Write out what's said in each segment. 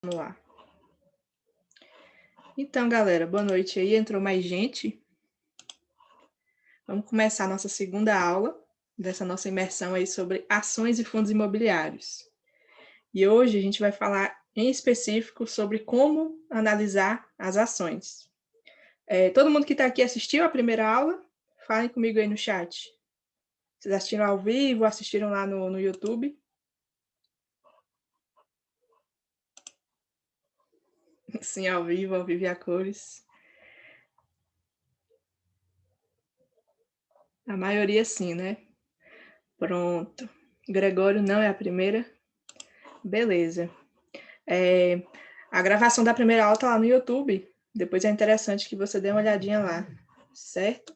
Vamos lá. Então, galera, boa noite aí. Entrou mais gente. Vamos começar a nossa segunda aula dessa nossa imersão aí sobre ações e fundos imobiliários. E hoje a gente vai falar em específico sobre como analisar as ações. Todo mundo que está aqui assistiu a primeira aula? Falem comigo aí no chat. Vocês assistiram ao vivo, assistiram lá no YouTube? Sim, ao vivo e a cores. A maioria sim, né? Pronto. Gregório não é a primeira? Beleza. A gravação da primeira aula está lá no YouTube. Depois é interessante que você dê uma olhadinha lá, certo?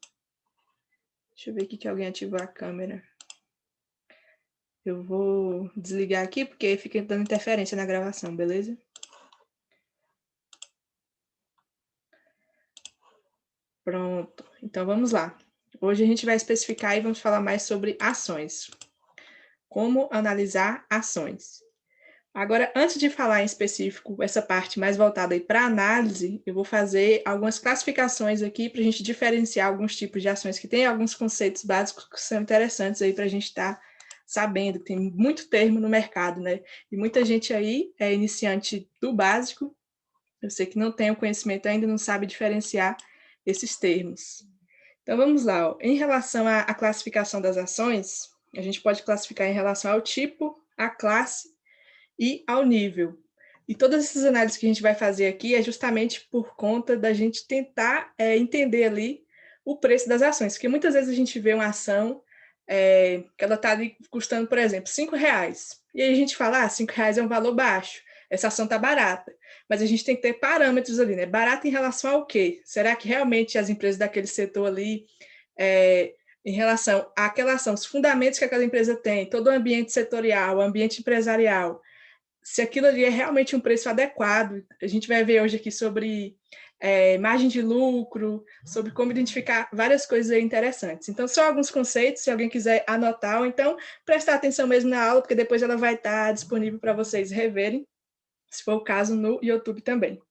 Deixa eu ver aqui que alguém ativou a câmera. Eu vou desligar aqui porque fica dando interferência na gravação, beleza? Pronto. Então vamos lá. Hoje a gente vai especificar e vamos falar mais sobre ações. Como analisar ações. Agora, antes de falar em específico essa parte mais voltada para análise, eu vou fazer algumas classificações aqui para a gente diferenciar alguns tipos de ações que têm alguns conceitos básicos que são interessantes aí para a gente estar sabendo, que tem muito termo no mercado, né? E muita gente aí é iniciante do básico, eu sei que não tem o conhecimento ainda, não sabe diferenciar esses termos. Então, vamos lá. Ó. Em relação à classificação das ações, a gente pode classificar em relação ao tipo, à classe e ao nível. E todas essas análises que a gente vai fazer aqui é justamente por conta da gente tentar entender ali o preço das ações, porque muitas vezes a gente vê uma ação que ela está ali custando, por exemplo, R$ 5, e aí a gente fala, R$ 5 é um valor baixo, essa ação está barata, mas a gente tem que ter parâmetros ali, né? Barata em relação ao quê? Será que realmente as empresas daquele setor ali, em relação àquela ação, os fundamentos que aquela empresa tem, todo o ambiente setorial, o ambiente empresarial, se aquilo ali é realmente um preço adequado. A gente vai ver hoje aqui sobre margem de lucro, sobre como identificar várias coisas interessantes. Então, são alguns conceitos, se alguém quiser anotar, ou então prestar atenção mesmo na aula, porque depois ela vai estar disponível para vocês reverem, se for o caso, no YouTube também.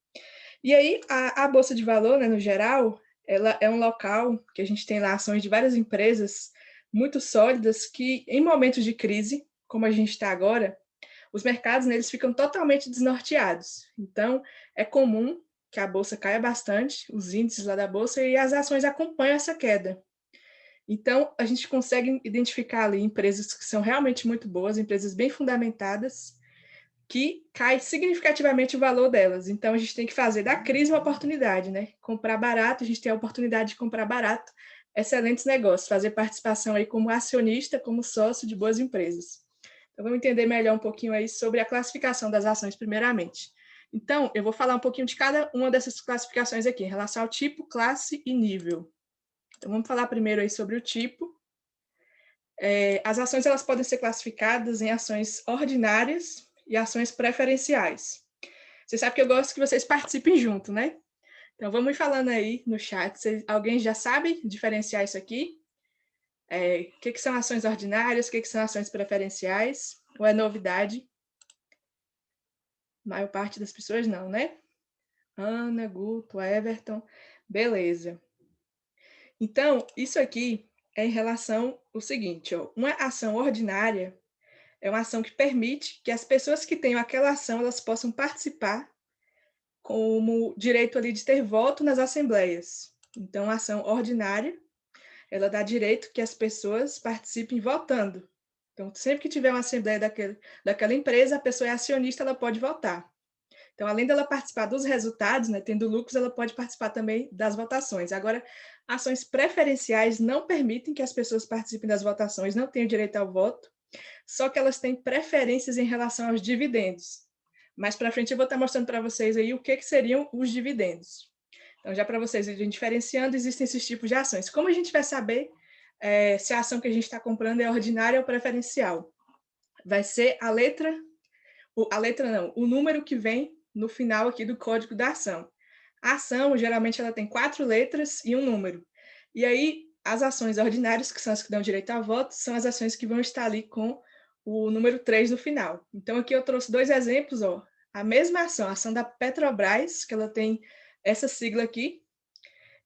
E aí, a Bolsa de Valor, né, no geral, ela é um local que a gente tem lá ações de várias empresas muito sólidas que, em momentos de crise, como a gente está agora, os mercados neles ficam totalmente desnorteados. Então, é comum que a bolsa caia bastante, os índices lá da bolsa, e as ações acompanham essa queda. Então, a gente consegue identificar ali empresas que são realmente muito boas, empresas bem fundamentadas, que cai significativamente o valor delas. Então, a gente tem que fazer da crise uma oportunidade, né? Comprar barato, a gente tem a oportunidade de comprar barato, excelentes negócios, fazer participação aí como acionista, como sócio de boas empresas. Então, vamos entender melhor um pouquinho aí sobre a classificação das ações, primeiramente. Então, eu vou falar um pouquinho de cada uma dessas classificações aqui, em relação ao tipo, classe e nível. Então, vamos falar primeiro aí sobre o tipo. As ações elas podem ser classificadas em ações ordinárias e ações preferenciais. Você sabe que eu gosto que vocês participem junto, né? Então, vamos ir falando aí no chat. Alguém já sabe diferenciar isso aqui? O que são ações ordinárias, o que são ações preferenciais? Ou é novidade? A maior parte das pessoas não, né? Ana, Guto, Everton, beleza. Então, isso aqui é em relação ao seguinte, ó, uma ação ordinária é uma ação que permite que as pessoas que tenham aquela ação, elas possam participar como direito ali de ter voto nas assembleias. Então, a ação ordinária, ela dá direito que as pessoas participem votando. Então, sempre que tiver uma assembleia daquela empresa, a pessoa é acionista, ela pode votar. Então, além dela participar dos resultados, né, tendo lucros, ela pode participar também das votações. Agora, ações preferenciais não permitem que as pessoas participem das votações, não têm o direito ao voto, só que elas têm preferências em relação aos dividendos. Mais para frente eu vou estar mostrando para vocês aí o que seriam os dividendos. Então, já para vocês irem diferenciando, existem esses tipos de ações. Como a gente vai saber se a ação que a gente está comprando é ordinária ou preferencial? Vai ser o número que vem no final aqui do código da ação. A ação, geralmente, ela tem 4 letras e um número. E aí, as ações ordinárias, que são as que dão direito ao voto, são as ações que vão estar ali com o número 3 no final. Então, aqui eu trouxe 2 exemplos, ó. a mesma ação, a ação da Petrobras, que ela tem essa sigla aqui.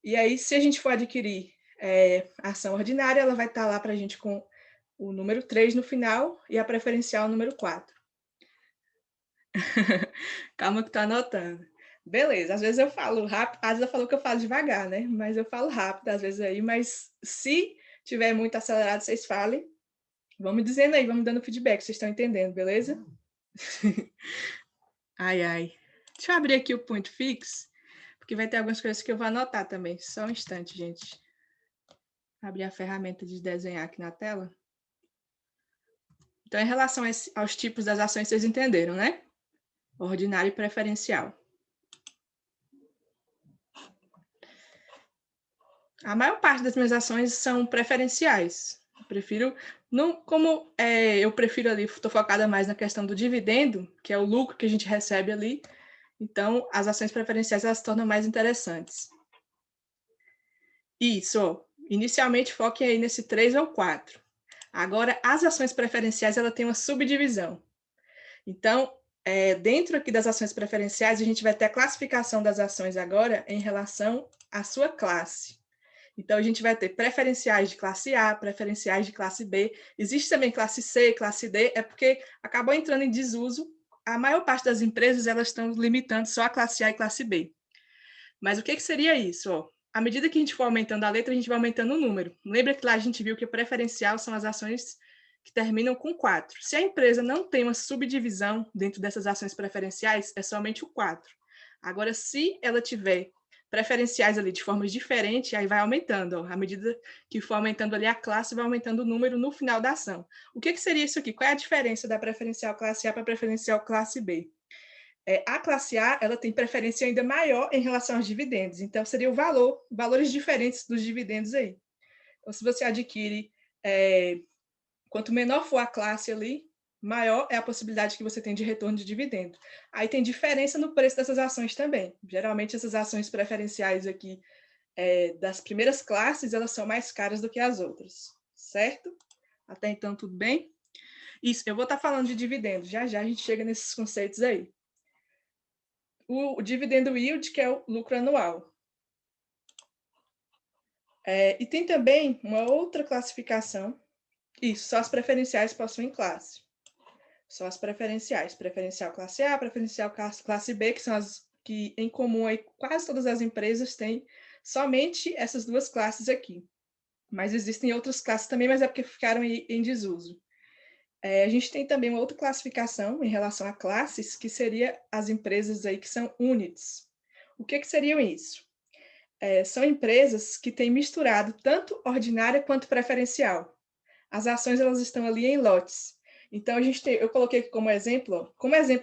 E aí, se a gente for adquirir a ação ordinária, ela vai estar lá para a gente com o número 3 no final e a preferencial número 4. Calma que estou anotando. Beleza, às vezes eu falo rápido, às vezes eu falo que eu falo devagar, né? Mas eu falo rápido às vezes aí, mas se tiver muito acelerado, vocês falem. Vamos dizendo aí, vamos dando feedback, vocês estão entendendo, beleza? Ai, ai. Deixa eu abrir aqui o Point Fix, porque vai ter algumas coisas que eu vou anotar também. Só um instante, gente. Abrir a ferramenta de desenhar aqui na tela. Então, em relação aos tipos das ações, vocês entenderam, né? Ordinário e preferencial. A maior parte das minhas ações são preferenciais. Eu prefiro, não, como eu prefiro ali, estou focada mais na questão do dividendo, que é o lucro que a gente recebe ali. Então, as ações preferenciais elas se tornam mais interessantes. Isso, inicialmente foque aí nesse 3 ou 4. Agora, as ações preferenciais ela tem uma subdivisão. Então, dentro aqui das ações preferenciais, a gente vai ter a classificação das ações agora em relação à sua classe. Então, a gente vai ter preferenciais de classe A, preferenciais de classe B. Existe também classe C, classe D, é porque acabou entrando em desuso. A maior parte das empresas elas estão limitando só a classe A e classe B. Mas o que seria isso? Ó, à medida que a gente for aumentando a letra, a gente vai aumentando o número. Lembra que lá a gente viu que o preferencial são as ações que terminam com 4. Se a empresa não tem uma subdivisão dentro dessas ações preferenciais, é somente o 4. Agora, se ela tiver preferenciais ali de formas diferentes, aí vai aumentando. Ó. À medida que for aumentando ali a classe, vai aumentando o número no final da ação. O que seria isso aqui? Qual é a diferença da preferencial classe A para a preferencial classe B? A classe A ela tem preferência ainda maior em relação aos dividendos. Então, seria o valores diferentes dos dividendos aí. Então, se você adquire, quanto menor for a classe ali, maior é a possibilidade que você tem de retorno de dividendo. Aí tem diferença no preço dessas ações também. Geralmente, essas ações preferenciais aqui das primeiras classes, elas são mais caras do que as outras, certo? Até então, tudo bem? Isso, eu vou estar falando de dividendos. Já já a gente chega nesses conceitos aí. O dividendo yield, que é o lucro anual. E tem também uma outra classificação. Isso, só as preferenciais possuem classe. Só as preferenciais. Preferencial classe A, preferencial classe B, que são as que em comum aí quase todas as empresas têm somente essas duas classes aqui. Mas existem outras classes também, mas é porque ficaram em desuso. A gente tem também uma outra classificação em relação a classes, que seria as empresas aí que são units. O que seriam isso? São empresas que têm misturado tanto ordinária quanto preferencial. As ações elas estão ali em lotes. Então, eu coloquei aqui como exemplo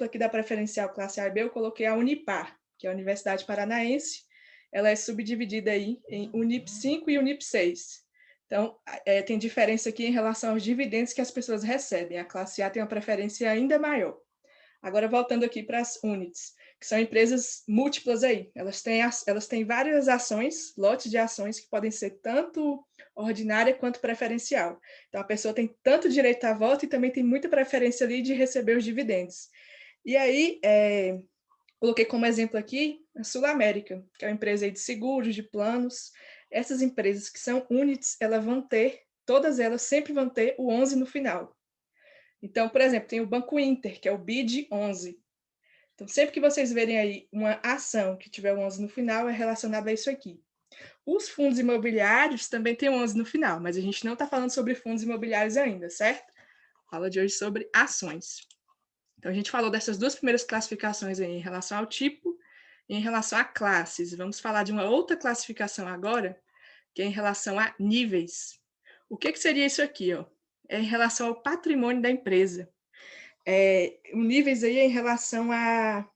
aqui da preferencial classe A e B, eu coloquei a Unipar, que é a Universidade Paranaense. Ela é subdividida aí em Unip 5 e Unip 6. Então, tem diferença aqui em relação aos dividendos que as pessoas recebem. A classe A tem uma preferência ainda maior. Agora, voltando aqui para as units, que são empresas múltiplas aí. Elas têm várias ações, lotes de ações que podem ser tanto ordinária quanto preferencial. Então, a pessoa tem tanto direito a voto e também tem muita preferência ali de receber os dividendos. E aí, coloquei como exemplo aqui a Sul América, que é uma empresa aí de seguros, de planos. Essas empresas que são units, todas elas sempre vão ter o 11 no final. Então, por exemplo, tem o Banco Inter, que é o BID 11. Então, sempre que vocês verem aí uma ação que tiver o 11 no final, é relacionada a isso aqui. Os fundos imobiliários também têm 11 no final, mas a gente não está falando sobre fundos imobiliários ainda, certo? Fala de hoje sobre ações. Então, a gente falou dessas duas primeiras classificações aí, em relação ao tipo e em relação a classes. Vamos falar de uma outra classificação agora, que é em relação a níveis. O que seria isso aqui? Ó? É em relação ao patrimônio da empresa. Níveis aí é em relação a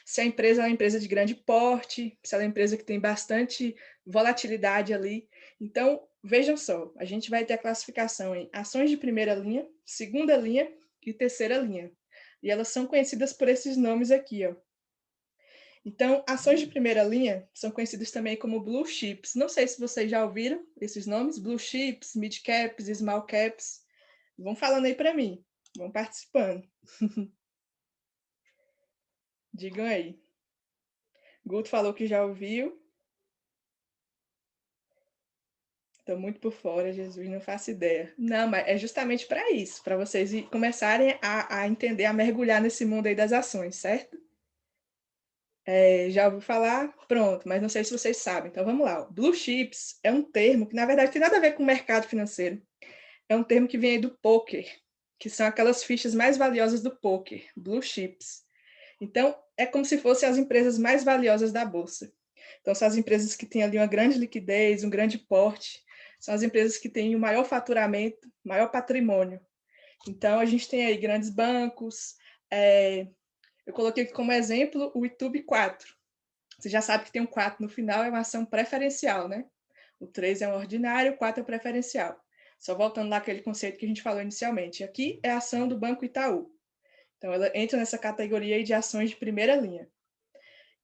se a empresa é uma empresa de grande porte, se ela é uma empresa que tem bastante volatilidade ali. Então, vejam só, a gente vai ter a classificação em ações de primeira linha, segunda linha e terceira linha. E elas são conhecidas por esses nomes aqui, ó. Então, ações de primeira linha são conhecidas também como blue chips. Não sei se vocês já ouviram esses nomes, blue chips, mid caps, small caps. Vão falando aí para mim, vão participando. Digam aí. Guto falou que já ouviu. Estou muito por fora, Jesus, não faço ideia. Não, mas é justamente para isso, para vocês começarem a entender, a mergulhar nesse mundo aí das ações, certo? Já ouviu falar? Pronto, mas não sei se vocês sabem. Então vamos lá. Blue chips é um termo que, na verdade, tem nada a ver com o mercado financeiro. É um termo que vem aí do poker, que são aquelas fichas mais valiosas do poker, blue chips. Então, é como se fossem as empresas mais valiosas da bolsa. Então, são as empresas que têm ali uma grande liquidez, um grande porte, são as empresas que têm o maior faturamento, maior patrimônio. Então, a gente tem aí grandes bancos. Eu coloquei aqui como exemplo o YouTube 4. Você já sabe que tem um 4 no final, é uma ação preferencial, né? O 3 é um ordinário, o 4 é preferencial. Só voltando lá aquele conceito que a gente falou inicialmente. Aqui é a ação do Banco Itaú. Então, ela entra nessa categoria aí de ações de primeira linha.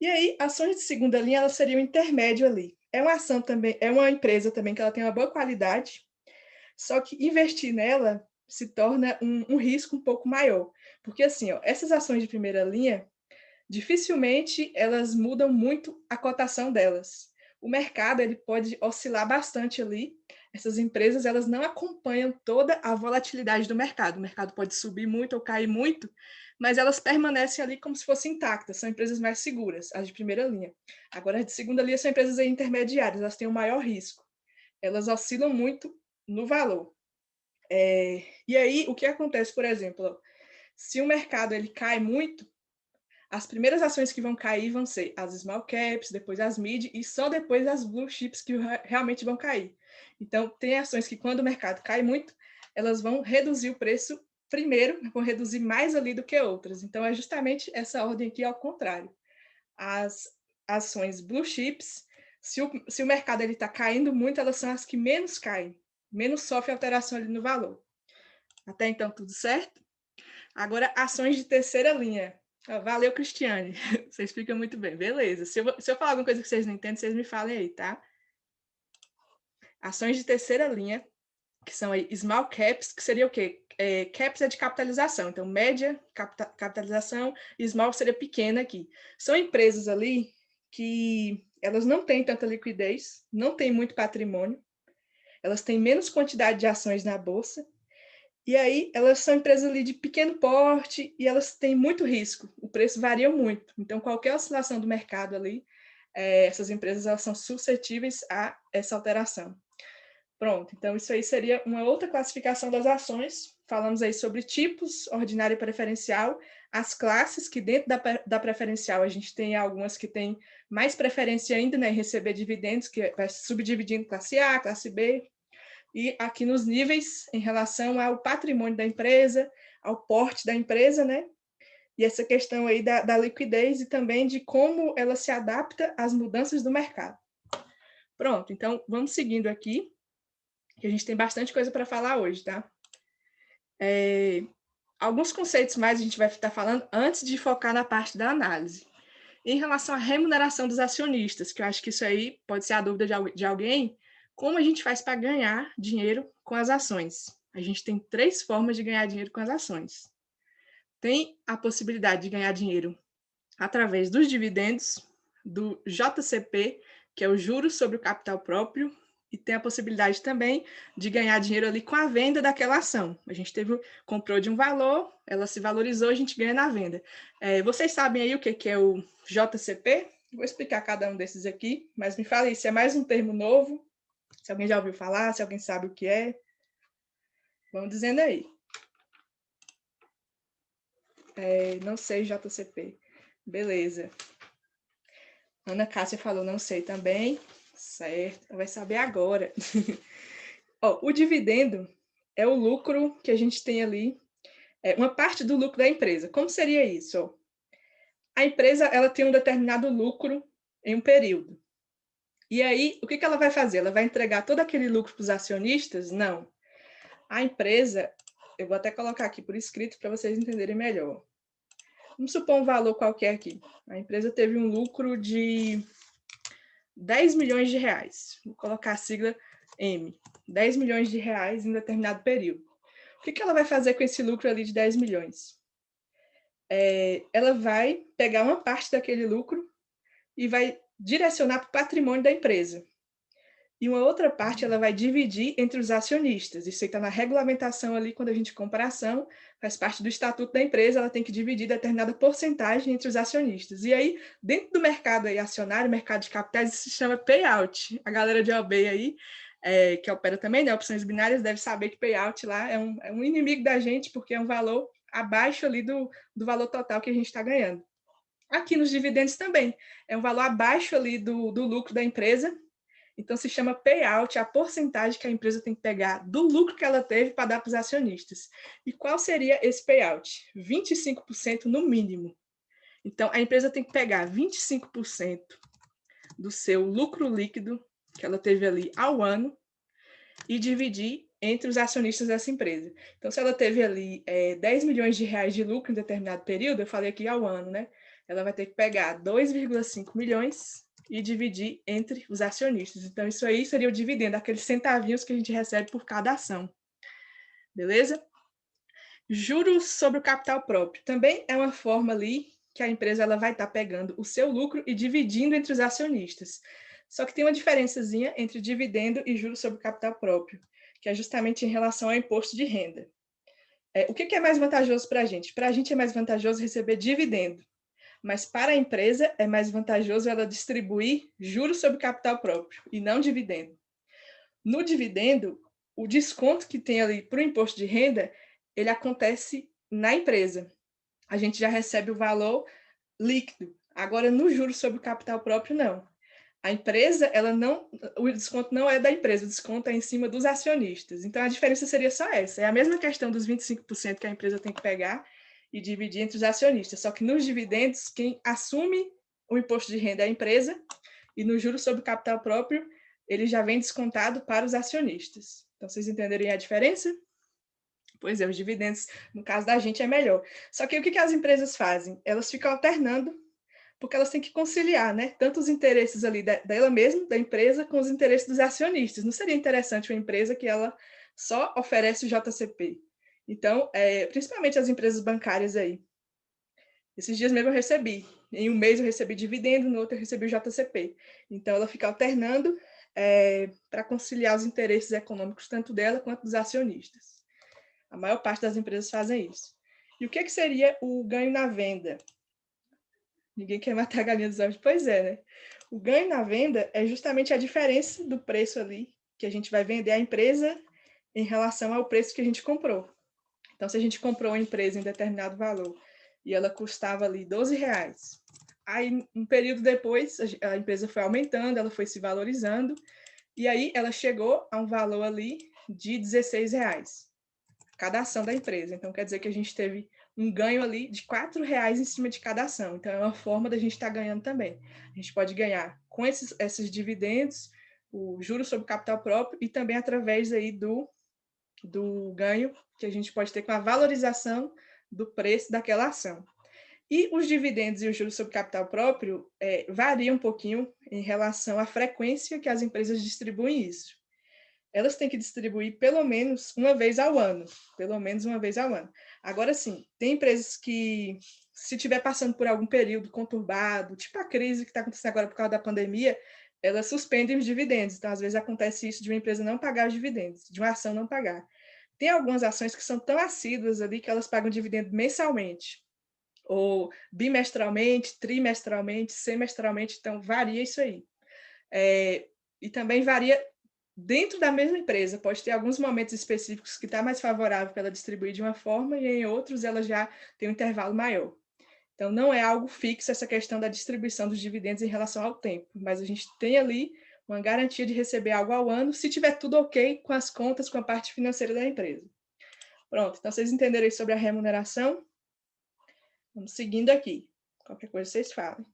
E aí, ações de segunda linha, elas seriam intermédio ali. É uma ação também, é uma empresa também que ela tem uma boa qualidade, só que investir nela se torna um risco um pouco maior. Porque assim, ó, essas ações de primeira linha, dificilmente elas mudam muito a cotação delas. O mercado ele pode oscilar bastante ali. Essas empresas elas não acompanham toda a volatilidade do mercado. O mercado pode subir muito ou cair muito, mas elas permanecem ali como se fossem intactas. São empresas mais seguras, as de primeira linha. Agora, as de segunda linha são empresas intermediárias, elas têm um maior risco. Elas oscilam muito no valor. E aí, o que acontece, por exemplo, se o mercado ele cai muito, as primeiras ações que vão cair vão ser as small caps, depois as mid e só depois as blue chips que realmente vão cair. Então, tem ações que quando o mercado cai muito, elas vão reduzir o preço primeiro, vão reduzir mais ali do que outras. Então, é justamente essa ordem aqui ao contrário. As ações blue chips, se o mercado está caindo muito, elas são as que menos caem, menos sofrem alteração ali no valor. Até então, tudo certo? Agora, ações de terceira linha. Valeu, Cristiane. Você explica muito bem. Beleza. Se eu falar alguma coisa que vocês não entendem, vocês me falem aí, tá? Ações de terceira linha, que são aí small caps, que seria o quê? Caps é de capitalização. Então, média, capitalização, e small seria pequena aqui. São empresas ali que elas não têm tanta liquidez, não têm muito patrimônio, elas têm menos quantidade de ações na bolsa, e aí, elas são empresas ali de pequeno porte e elas têm muito risco. O preço varia muito. Então, qualquer oscilação do mercado ali, essas empresas elas são suscetíveis a essa alteração. Pronto, então isso aí seria uma outra classificação das ações. Falamos aí sobre tipos, ordinário e preferencial, as classes, que dentro da preferencial a gente tem algumas que têm mais preferência ainda, né, em receber dividendos, que vai subdividindo classe A, classe B, e aqui nos níveis em relação ao patrimônio da empresa, ao porte da empresa, né? E essa questão aí da liquidez e também de como ela se adapta às mudanças do mercado. Pronto, então vamos seguindo aqui, que a gente tem bastante coisa para falar hoje, tá? Alguns conceitos mais a gente vai estar falando antes de focar na parte da análise. Em relação à remuneração dos acionistas, que eu acho que isso aí pode ser a dúvida de alguém, como a gente faz para ganhar dinheiro com as ações? A gente tem 3 formas de ganhar dinheiro com as ações. Tem a possibilidade de ganhar dinheiro através dos dividendos, do JCP, que é o juros sobre o capital próprio, e tem a possibilidade também de ganhar dinheiro ali com a venda daquela ação. A gente comprou de um valor, ela se valorizou, a gente ganha na venda. Vocês sabem aí o que é o JCP? Vou explicar cada um desses aqui, mas me fala aí se é mais um termo novo, se alguém já ouviu falar, se alguém sabe o que é. Vamos dizendo aí. Não sei JCP. Beleza. Ana Cássia falou, não sei também. Certo, vai saber agora. O dividendo é o lucro que a gente tem ali, uma parte do lucro da empresa. Como seria isso? A empresa ela tem um determinado lucro em um período. E aí, o que ela vai fazer? Ela vai entregar todo aquele lucro para os acionistas? Não. A empresa, eu vou até colocar aqui por escrito para vocês entenderem melhor. Vamos supor um valor qualquer aqui. A empresa teve um lucro de 10 milhões de reais. Vou colocar a sigla M. 10 milhões de reais em determinado período. O que ela vai fazer com esse lucro ali de 10 milhões? ela vai pegar uma parte daquele lucro e vai direcionar para o patrimônio da empresa. E uma outra parte ela vai dividir entre os acionistas. Isso está na regulamentação ali, quando a gente compra a ação, faz parte do estatuto da empresa, ela tem que dividir determinada porcentagem entre os acionistas. E aí, dentro do mercado aí, acionário, mercado de capitais, isso se chama payout. A galera de OB aí, que opera também, né, opções binárias, deve saber que payout lá é um inimigo da gente, porque é um valor abaixo ali do valor total que a gente está ganhando. Aqui nos dividendos também, é um valor abaixo ali do lucro da empresa. Então, se chama payout, a porcentagem que a empresa tem que pegar do lucro que ela teve para dar para os acionistas. E qual seria esse payout? 25% no mínimo. Então, a empresa tem que pegar 25% do seu lucro líquido que ela teve ali ao ano e dividir entre os acionistas dessa empresa. Então, se ela teve ali 10 milhões de reais de lucro em determinado período, eu falei aqui ao ano, né? Ela vai ter que pegar 2,5 milhões e dividir entre os acionistas. Então, isso aí seria o dividendo, aqueles centavinhos que a gente recebe por cada ação. Beleza? Juros sobre o capital próprio. Também é uma forma ali que a empresa ela vai estar pegando o seu lucro e dividindo entre os acionistas. Só que tem uma diferençazinha entre dividendo e juros sobre o capital próprio, que é justamente em relação ao imposto de renda. O que é mais vantajoso para a gente? Para a gente é mais vantajoso receber dividendo, mas para a empresa é mais vantajoso ela distribuir juros sobre capital próprio e não dividendo. No dividendo, o desconto que tem ali para o imposto de renda, ele acontece na empresa. A gente já recebe o valor líquido. Agora, no juros sobre o capital próprio, não. A empresa, ela não, o desconto não é da empresa, o desconto é em cima dos acionistas. Então, a diferença seria só essa. É a mesma questão dos 25% que a empresa tem que pegar e dividir entre os acionistas. Só que nos dividendos, quem assume o imposto de renda é a empresa e no juros sobre o capital próprio, ele já vem descontado para os acionistas. Então, vocês entenderem a diferença? Pois é, os dividendos, no caso da gente, é melhor. Só que o que as empresas fazem? Elas ficam alternando, porque elas têm que conciliar, né? Tanto os interesses ali dela mesma, da empresa, com os interesses dos acionistas. Não seria interessante uma empresa que ela só oferece o JCP? Então, principalmente as empresas bancárias aí. Esses dias mesmo eu recebi. Em um mês eu recebi dividendo, no outro eu recebi o JCP. Então, ela fica alternando para conciliar os interesses econômicos, tanto dela quanto dos acionistas. A maior parte das empresas fazem isso. E o que seria o ganho na venda? Ninguém quer matar a galinha dos ovos. Pois é, né? O ganho na venda é justamente a diferença do preço ali que a gente vai vender a empresa em relação ao preço que a gente comprou. Então, se a gente comprou uma empresa em determinado valor e ela custava ali R$ 12, aí um período depois a empresa foi aumentando, ela foi se valorizando, e aí ela chegou a um valor ali de R$ 16, cada ação da empresa. Então, quer dizer que a gente teve um ganho ali de R$ 4 em cima de cada ação. Então, é uma forma da gente estar ganhando também. A gente pode ganhar com esses dividendos, o juros sobre o capital próprio e também através aí do ganho que a gente pode ter com a valorização do preço daquela ação. E os dividendos e os juros sobre capital próprio variam um pouquinho em relação à frequência que as empresas distribuem isso. Elas têm que distribuir pelo menos uma vez ao ano. Pelo menos uma vez ao ano. Agora, sim, tem empresas que, se estiver passando por algum período conturbado, tipo a crise que está acontecendo agora por causa da pandemia, elas suspendem os dividendos. Então, às vezes, acontece isso de uma empresa não pagar os dividendos, de uma ação não pagar. Tem algumas ações que são tão assíduas ali que elas pagam dividendo mensalmente, ou bimestralmente, trimestralmente, semestralmente, então varia isso aí. E também varia dentro da mesma empresa, pode ter alguns momentos específicos que está mais favorável para ela distribuir de uma forma e em outros ela já tem um intervalo maior. Então, não é algo fixo essa questão da distribuição dos dividendos em relação ao tempo, mas a gente tem ali uma garantia de receber algo ao ano, se tiver tudo ok com as contas, com a parte financeira da empresa. Pronto, então vocês entenderam aí sobre a remuneração? Vamos seguindo aqui. Qualquer coisa vocês falem.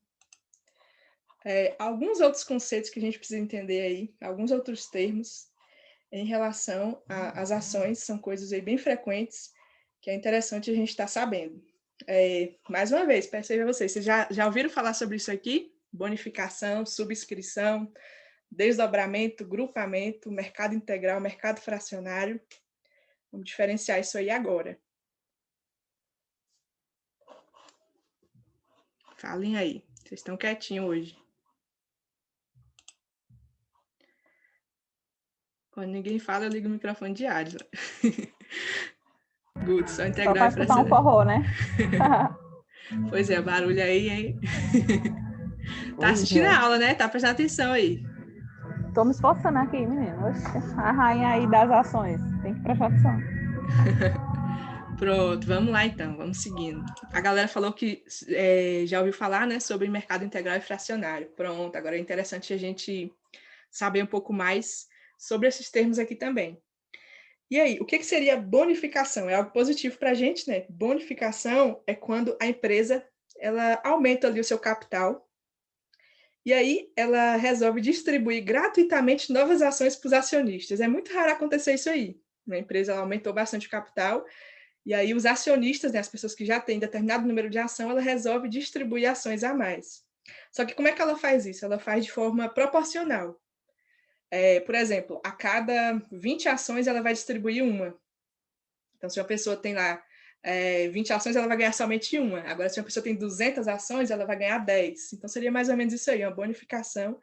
Alguns outros conceitos que a gente precisa entender aí, alguns outros termos em relação às ações, são coisas aí bem frequentes que é interessante a gente estar sabendo. Mais uma vez, perceba vocês já ouviram falar sobre isso aqui? Bonificação, subscrição, desdobramento, grupamento, mercado integral, mercado fracionário. Vamos diferenciar isso aí agora. Falem aí. Vocês estão quietinhos hoje. Quando ninguém fala, eu ligo o microfone de Adila. Good, só Só integral para e escutar um fracionário. forró, né? Pois é, barulho aí, hein? Tá Pois assistindo é. a aula, né? Tá prestando atenção aí. Tô me esforçando aqui, menino. Oxe, a rainha aí das ações. Tem que prestar atenção. Pronto, vamos lá então, vamos seguindo. A galera falou que já ouviu falar, né, sobre mercado integral e fracionário. Pronto, agora é interessante a gente saber um pouco mais sobre esses termos aqui também. E aí, o que seria bonificação? É algo positivo para a gente, né? Bonificação é quando a empresa ela aumenta ali o seu capital e aí ela resolve distribuir gratuitamente novas ações para os acionistas. É muito raro acontecer isso aí. A empresa ela aumentou bastante o capital e aí os acionistas, né, as pessoas que já têm determinado número de ação, ela resolve distribuir ações a mais. Só que como é que ela faz isso? Ela faz de forma proporcional. Por exemplo, a cada 20 ações ela vai distribuir uma. Então, se uma pessoa tem lá 20 ações, ela vai ganhar somente uma. Agora, se uma pessoa tem 200 ações, ela vai ganhar 10. Então, seria mais ou menos isso aí, uma bonificação.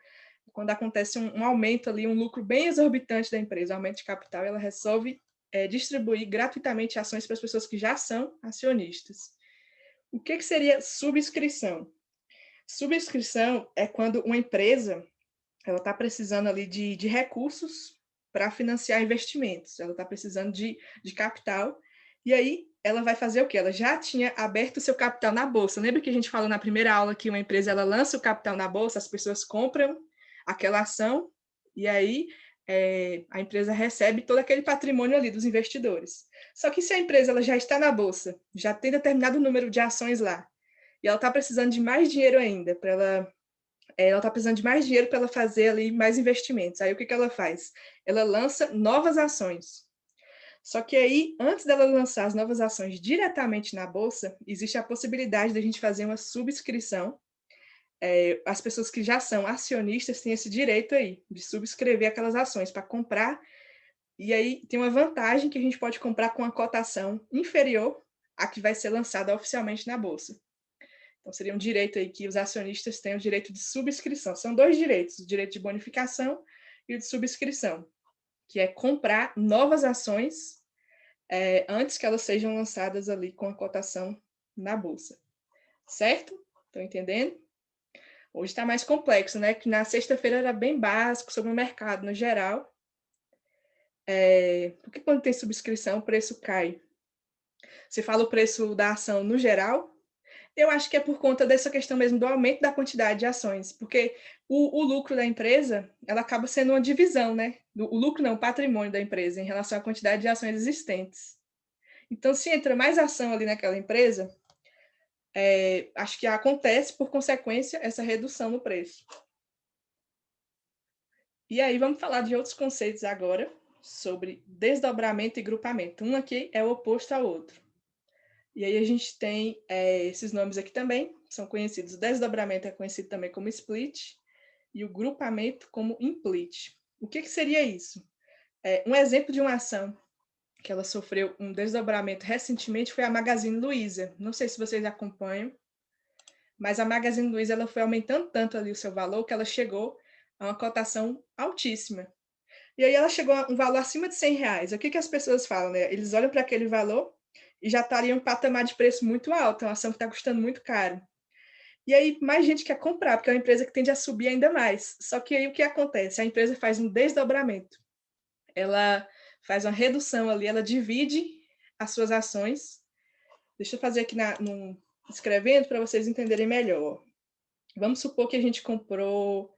Quando acontece um aumento ali, um lucro bem exorbitante da empresa, um aumento de capital, ela resolve distribuir gratuitamente ações para as pessoas que já são acionistas. O que seria subscrição? Subscrição é quando uma empresa ela está precisando ali de recursos para financiar investimentos, ela está precisando de capital, e aí ela vai fazer o quê? Ela já tinha aberto o seu capital na bolsa. Lembra que a gente falou na primeira aula que uma empresa ela lança o capital na bolsa, as pessoas compram aquela ação, e aí a empresa recebe todo aquele patrimônio ali dos investidores. Só que se a empresa ela já está na bolsa, já tem determinado número de ações lá, e ela está precisando de mais dinheiro ainda para ela está precisando de mais dinheiro para ela fazer ali mais investimentos. Aí o que ela faz? Ela lança novas ações. Só que aí, antes dela lançar as novas ações diretamente na bolsa, existe a possibilidade de a gente fazer uma subscrição. As pessoas que já são acionistas têm esse direito aí de subscrever aquelas ações para comprar. E aí tem uma vantagem que a gente pode comprar com uma cotação inferior à que vai ser lançada oficialmente na bolsa. Então, seria um direito aí que os acionistas têm o direito de subscrição. São dois direitos, o direito de bonificação e o de subscrição, que é comprar novas ações antes que elas sejam lançadas ali com a cotação na bolsa. Certo? Estão entendendo? Hoje está mais complexo, né? Que na sexta-feira era bem básico sobre o mercado no geral. Porque quando tem subscrição, o preço cai. Você fala o preço da ação no geral. Eu acho que é por conta dessa questão mesmo do aumento da quantidade de ações, porque o lucro da empresa, ela acaba sendo uma divisão, né? O lucro não, o patrimônio da empresa em relação à quantidade de ações existentes. Então, se entra mais ação ali naquela empresa, acho que acontece, por consequência, essa redução no preço. E aí, vamos falar de outros conceitos agora, sobre desdobramento e grupamento. Um aqui é o oposto ao outro. E aí a gente tem esses nomes aqui também, são conhecidos. O desdobramento é conhecido também como split e o grupamento como implit. O que seria isso? Um exemplo de uma ação que ela sofreu um desdobramento recentemente foi a Magazine Luiza. Não sei se vocês acompanham, mas a Magazine Luiza ela foi aumentando tanto ali o seu valor que ela chegou a uma cotação altíssima. E aí ela chegou a um valor acima de R$ 100. O que as pessoas falam, né? Eles olham para aquele valor e já estaria um patamar de preço muito alto, é uma ação que está custando muito caro. E aí mais gente quer comprar, porque é uma empresa que tende a subir ainda mais. Só que aí o que acontece? A empresa faz um desdobramento. Ela faz uma redução ali, ela divide as suas ações. Deixa eu fazer aqui escrevendo para vocês entenderem melhor. Vamos supor que a gente comprou...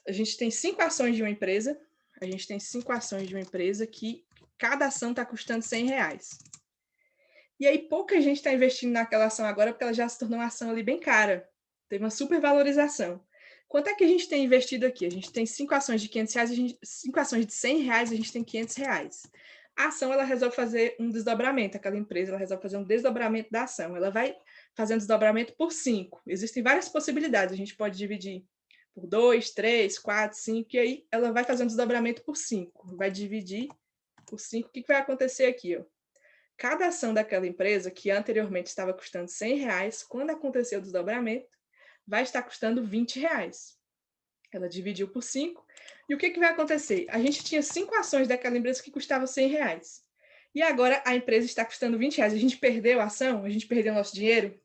A gente tem 5 ações de uma empresa. A gente tem 5 ações de uma empresa que cada ação está custando R$ 100. E aí pouca gente está investindo naquela ação agora porque ela já se tornou uma ação ali bem cara. Teve uma supervalorização. Quanto é que a gente tem investido aqui? A gente tem 5 ações de R$ 500, 5 ações de R$ 100, a gente tem R$ 500. A ação ela resolve fazer um desdobramento, aquela empresa ela resolve fazer um desdobramento da ação. Ela vai fazer um desdobramento por 5. Existem várias possibilidades, a gente pode dividir por 2, 3, 4, 5, e aí ela vai fazer um desdobramento por 5. Vai dividir por 5. O que vai acontecer aqui? Ó? cada ação daquela empresa, que anteriormente estava custando R$ 100, quando acontecer o desdobramento, vai estar custando R$ 20. Ela dividiu por 5. E o que vai acontecer? A gente tinha 5 ações daquela empresa que custavam R$ 100. E agora a empresa está custando R$ 20. A gente perdeu a ação? A gente perdeu o nosso dinheiro?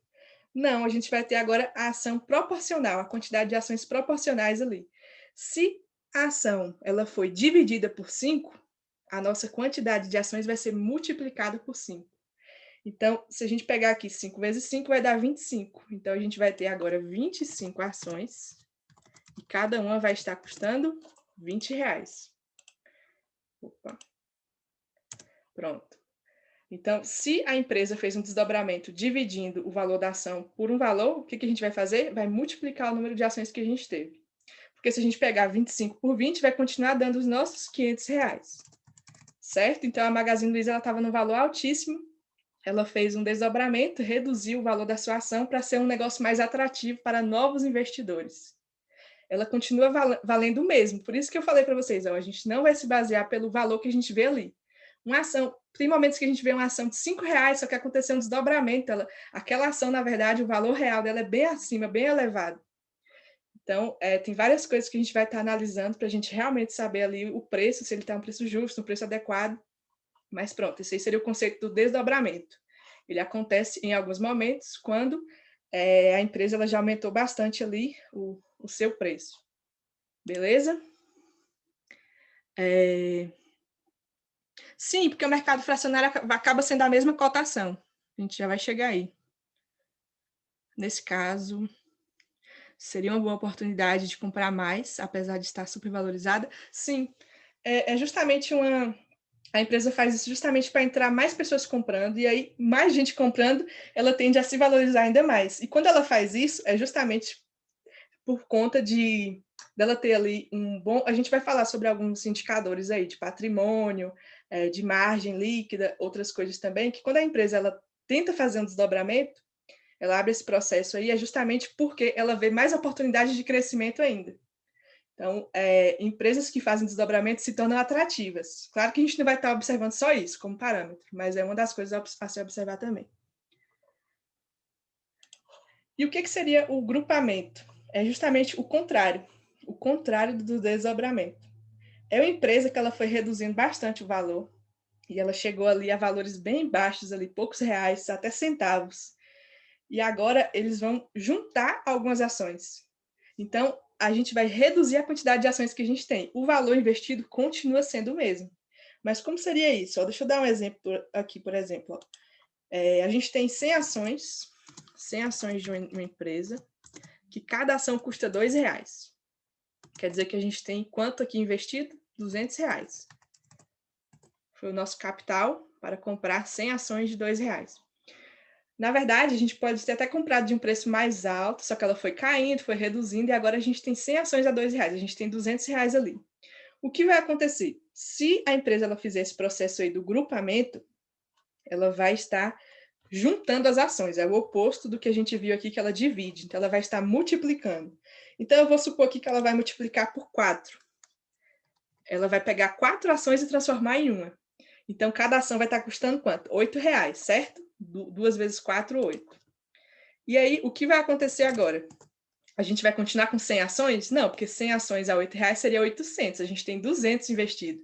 Não, a gente vai ter agora a ação proporcional, a quantidade de ações proporcionais ali. Se a ação ela foi dividida por 5, a nossa quantidade de ações vai ser multiplicada por 5. Então, se a gente pegar aqui 5 vezes 5, vai dar 25. Então, a gente vai ter agora 25 ações, e cada uma vai estar custando R$ 20. Opa. Pronto. Então, se a empresa fez um desdobramento dividindo o valor da ação por um valor, o que a gente vai fazer? Vai multiplicar o número de ações que a gente teve. Porque se a gente pegar 25 por 20, vai continuar dando os nossos R$ 500. Certo? Então, a Magazine Luiza estava no valor altíssimo. Ela fez um desdobramento, reduziu o valor da sua ação para ser um negócio mais atrativo para novos investidores. Ela continua valendo o mesmo. Por isso que eu falei para vocês, a gente não vai se basear pelo valor que a gente vê ali. Uma ação, tem momentos que a gente vê uma ação de R$ 5, só que aconteceu um desdobramento. Aquela ação, na verdade, o valor real dela é bem acima, bem elevado. Então, tem várias coisas que a gente vai estar analisando para a gente realmente saber ali o preço, se ele está um preço justo, um preço adequado. Mas pronto, esse aí seria o conceito do desdobramento. Ele acontece em alguns momentos quando a empresa ela já aumentou bastante ali o seu preço. Beleza? Sim, porque o mercado fracionário acaba sendo a mesma cotação. A gente já vai chegar aí. Nesse caso, seria uma boa oportunidade de comprar mais, apesar de estar supervalorizada. Sim, é justamente a empresa faz isso justamente para entrar mais pessoas comprando, e aí mais gente comprando, ela tende a se valorizar ainda mais. E quando ela faz isso, é justamente por conta dela ter ali um bom... A gente vai falar sobre alguns indicadores aí, de patrimônio, de margem líquida, outras coisas também, que quando a empresa ela tenta fazer um desdobramento, ela abre esse processo aí, é justamente porque ela vê mais oportunidades de crescimento ainda. Então, empresas que fazem desdobramento se tornam atrativas. Claro que a gente não vai estar observando só isso como parâmetro, mas é uma das coisas a se observar também. E o que seria o grupamento? É justamente o contrário do desdobramento. É uma empresa que ela foi reduzindo bastante o valor, e ela chegou ali a valores bem baixos, ali, poucos reais, até centavos. E agora eles vão juntar algumas ações. Então, a gente vai reduzir a quantidade de ações que a gente tem. O valor investido continua sendo o mesmo. Mas como seria isso? Deixa eu dar um exemplo aqui, por exemplo. A gente tem 100 ações de uma empresa, que cada ação custa R$ 2. Quer dizer que a gente tem quanto aqui investido? R$ 200. Foi o nosso capital para comprar 100 ações de R$ 2. Na verdade, a gente pode ter até comprado de um preço mais alto, só que ela foi caindo, foi reduzindo, e agora a gente tem 100 ações a R$ 2. A gente tem R$ 200 ali. O que vai acontecer? Se a empresa ela fizer esse processo aí do grupamento, ela vai estar juntando as ações. É o oposto do que a gente viu aqui, que ela divide. Então, ela vai estar multiplicando. Então, eu vou supor aqui que ela vai multiplicar por 4. Ela vai pegar 4 ações e transformar em uma. Então, cada ação vai estar custando quanto? R$ 8, certo? 2 vezes 4, 8. E aí, o que vai acontecer agora? A gente vai continuar com 100 ações? Não, porque 100 ações a R$ 8 seria 800. A gente tem 200 investido.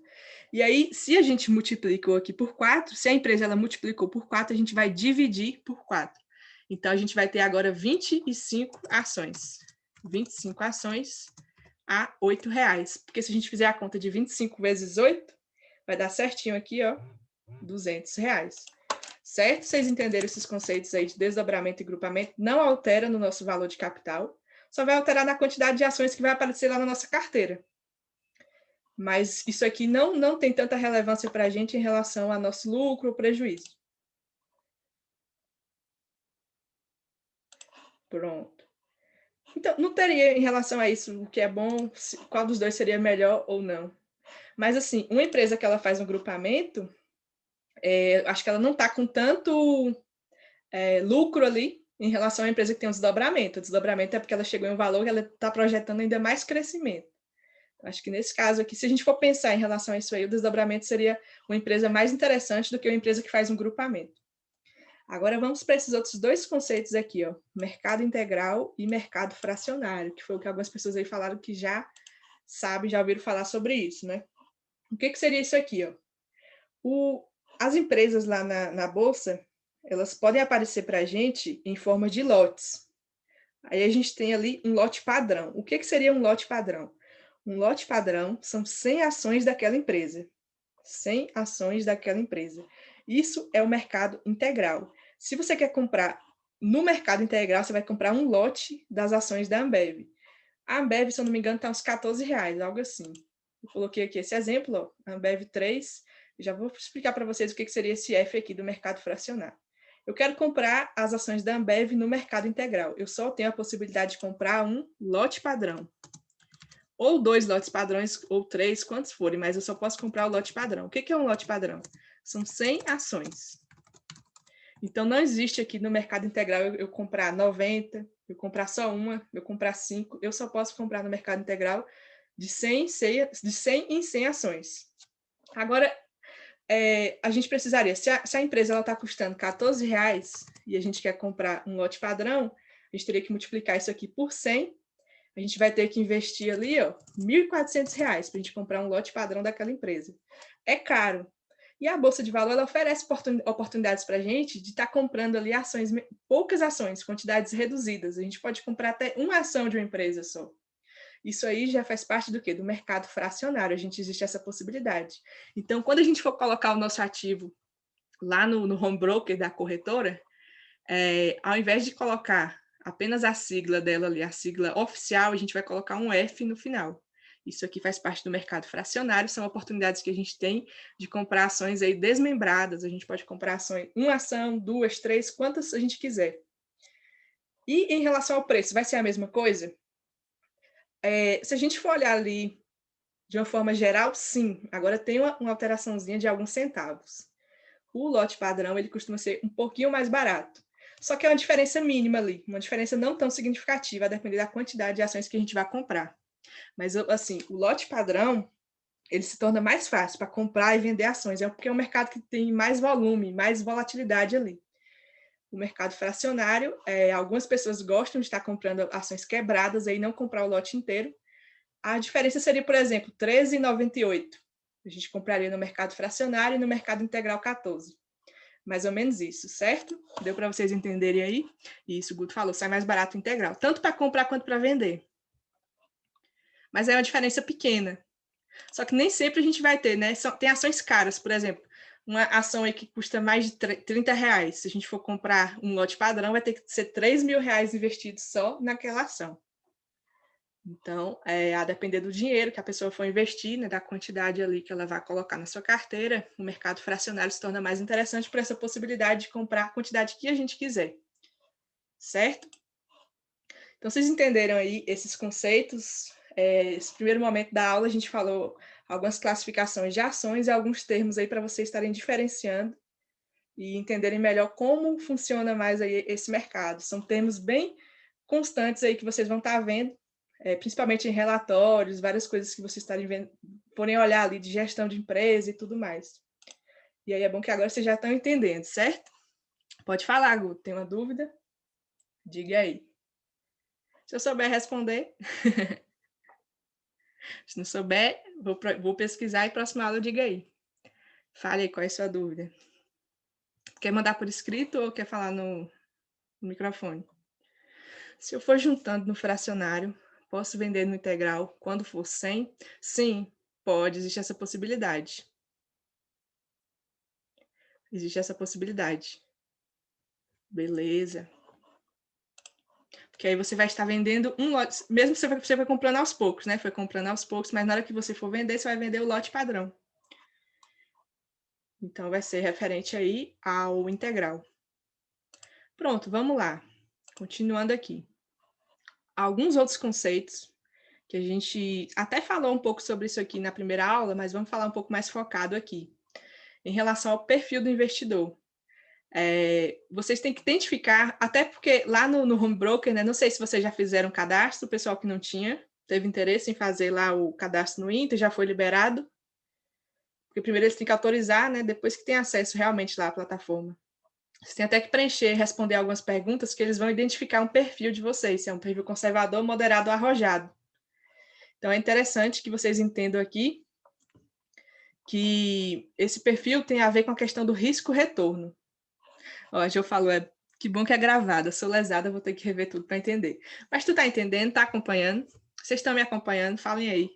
E aí, se a gente multiplicou aqui por 4, se a empresa ela multiplicou por 4, a gente vai dividir por 4. Então, a gente vai ter agora 25 ações. 25 ações a R$ 8. Porque se a gente fizer a conta de 25 vezes 8, vai dar certinho aqui, ó, R$ 200. Certo? Vocês entenderam esses conceitos aí de desdobramento e grupamento? Não altera no nosso valor de capital, só vai alterar na quantidade de ações que vai aparecer lá na nossa carteira. Mas isso aqui não tem tanta relevância para a gente em relação ao nosso lucro ou prejuízo. Pronto. Então, não teria em relação a isso o que é bom, qual dos dois seria melhor ou não. Mas, assim, uma empresa que ela faz um grupamento, acho que ela não está com tanto lucro ali em relação à empresa que tem um desdobramento. O desdobramento é porque ela chegou em um valor que ela está projetando ainda mais crescimento. Acho que nesse caso aqui, se a gente for pensar em relação a isso aí, o desdobramento seria uma empresa mais interessante do que uma empresa que faz um grupamento. Agora vamos para esses outros dois conceitos aqui, ó, mercado integral e mercado fracionário, que foi o que algumas pessoas aí falaram que já sabem, já ouviram falar sobre isso, né? O que seria isso aqui, ó? As empresas lá na Bolsa, elas podem aparecer para a gente em forma de lotes. Aí a gente tem ali um lote padrão. O que seria um lote padrão? Um lote padrão são 100 ações daquela empresa. 100 ações daquela empresa. Isso é o mercado integral. Se você quer comprar no mercado integral, você vai comprar um lote das ações da Ambev. A Ambev, se eu não me engano, está uns R$14, algo assim. Eu coloquei aqui esse exemplo, ó, Ambev 3. Já vou explicar para vocês o que seria esse F aqui do mercado fracionário. Eu quero comprar as ações da Ambev no mercado integral. Eu só tenho a possibilidade de comprar um lote padrão. Ou 2 lotes padrões, ou 3, quantos forem, mas eu só posso comprar o lote padrão. O que é um lote padrão? São 100 ações. Então, não existe aqui no mercado integral eu comprar 90, eu comprar só uma, eu comprar 5. Eu só posso comprar no mercado integral de 100 em 100 ações. Agora, a gente precisaria, se a empresa está custando R$14 e a gente quer comprar um lote padrão, a gente teria que multiplicar isso aqui por 100. A gente vai ter que investir ali, ó, R$1.400 para a gente comprar um lote padrão daquela empresa. É caro. E a Bolsa de Valor ela oferece oportunidades para a gente de estar comprando ali ações, poucas ações, quantidades reduzidas. A gente pode comprar até uma ação de uma empresa só. Isso aí já faz parte do quê? Do mercado fracionário. A gente existe essa possibilidade. Então, quando a gente for colocar o nosso ativo lá no home broker da corretora, ao invés de colocar apenas a sigla dela ali, a sigla oficial, a gente vai colocar um F no final. Isso aqui faz parte do mercado fracionário, são oportunidades que a gente tem de comprar ações aí desmembradas. A gente pode comprar ações, uma ação, 2, 3, quantas a gente quiser. E em relação ao preço, vai ser a mesma coisa? Se a gente for olhar ali de uma forma geral, sim. Agora tem uma alteraçãozinha de alguns centavos. O lote padrão ele costuma ser um pouquinho mais barato. Só que é uma diferença mínima ali, uma diferença não tão significativa, a depender da quantidade de ações que a gente vai comprar. Mas, assim, o lote padrão, ele se torna mais fácil para comprar e vender ações, porque é um mercado que tem mais volume, mais volatilidade ali. O mercado fracionário, algumas pessoas gostam de estar comprando ações quebradas e não comprar o lote inteiro. A diferença seria, por exemplo, R$13,98. A gente compraria no mercado fracionário e no mercado integral 14. Mais ou menos isso, certo? Deu para vocês entenderem aí? Isso, o Guto falou, sai mais barato integral, tanto para comprar quanto para vender. Mas é uma diferença pequena. Só que nem sempre a gente vai ter, né? Tem ações caras, por exemplo, uma ação aí que custa mais de R$30. Se a gente for comprar um lote padrão, vai ter que ser R$3.000 investidos só naquela ação. Então, a depender do dinheiro que a pessoa for investir, né, da quantidade ali que ela vai colocar na sua carteira, o mercado fracionário se torna mais interessante por essa possibilidade de comprar a quantidade que a gente quiser. Certo? Então, vocês entenderam aí esses conceitos? Esse primeiro momento da aula, a gente falou algumas classificações de ações e alguns termos aí para vocês estarem diferenciando e entenderem melhor como funciona mais aí esse mercado. São termos bem constantes aí que vocês vão estar vendo, principalmente em relatórios, várias coisas que vocês estarem vendo, porém olhar ali de gestão de empresa e tudo mais. E aí é bom que agora vocês já estão entendendo, certo? Pode falar, Guto. Tem uma dúvida? Diga aí. Se eu souber responder. Se não souber, vou pesquisar e próxima aula eu diga aí. Fale aí qual é a sua dúvida. Quer mandar por escrito ou quer falar no microfone? Se eu for juntando no fracionário, posso vender no integral quando for 100? Sim, pode, existe essa possibilidade. Existe essa possibilidade. Beleza. Porque aí você vai estar vendendo um lote, mesmo que você foi comprando aos poucos, né? Foi comprando aos poucos, mas na hora que você for vender, você vai vender o lote padrão. Então, vai ser referente aí ao integral. Pronto, vamos lá. Continuando aqui. Alguns outros conceitos que a gente até falou um pouco sobre isso aqui na primeira aula, mas vamos falar um pouco mais focado aqui. Em relação ao perfil do investidor. Vocês têm que identificar, até porque lá no home broker, né, não sei se vocês já fizeram cadastro, o pessoal que não tinha, teve interesse em fazer lá o cadastro no Inter, já foi liberado? Porque primeiro eles têm que autorizar, né? Depois que tem acesso realmente lá à plataforma. Você tem até que preencher, responder algumas perguntas que eles vão identificar um perfil de vocês, se é um perfil conservador, moderado ou arrojado. Então é interessante que vocês entendam aqui que esse perfil tem a ver com a questão do risco-retorno. Ó, a Jo falou, que bom que é gravado, eu sou lesada, vou ter que rever tudo para entender. Mas tu tá entendendo, tá acompanhando? Vocês estão me acompanhando? Falem aí.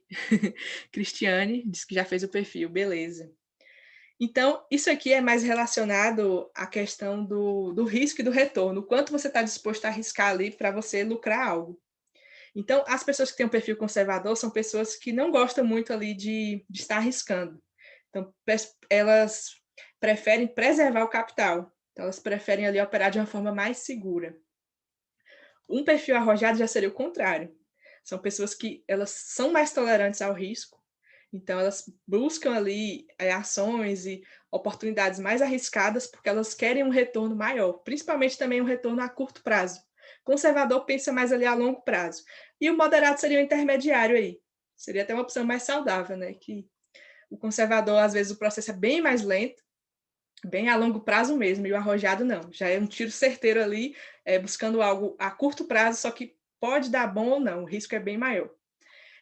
Cristiane disse que já fez o perfil, beleza. Então, isso aqui é mais relacionado à questão do risco e do retorno, o quanto você está disposto a arriscar ali para você lucrar algo. Então, as pessoas que têm um perfil conservador são pessoas que não gostam muito ali de estar arriscando. Então, elas preferem preservar o capital. Então, elas preferem ali operar de uma forma mais segura. Um perfil arrojado já seria o contrário. São pessoas que elas são mais tolerantes ao risco, então elas buscam ali ações e oportunidades mais arriscadas porque elas querem um retorno maior, principalmente também um retorno a curto prazo. O conservador pensa mais ali a longo prazo. E o moderado seria o intermediário aí. Seria até uma opção mais saudável, né? Que o conservador, às vezes, o processo é bem mais lento, bem a longo prazo mesmo, e o arrojado não. Já é um tiro certeiro ali, buscando algo a curto prazo, só que pode dar bom ou não, o risco é bem maior.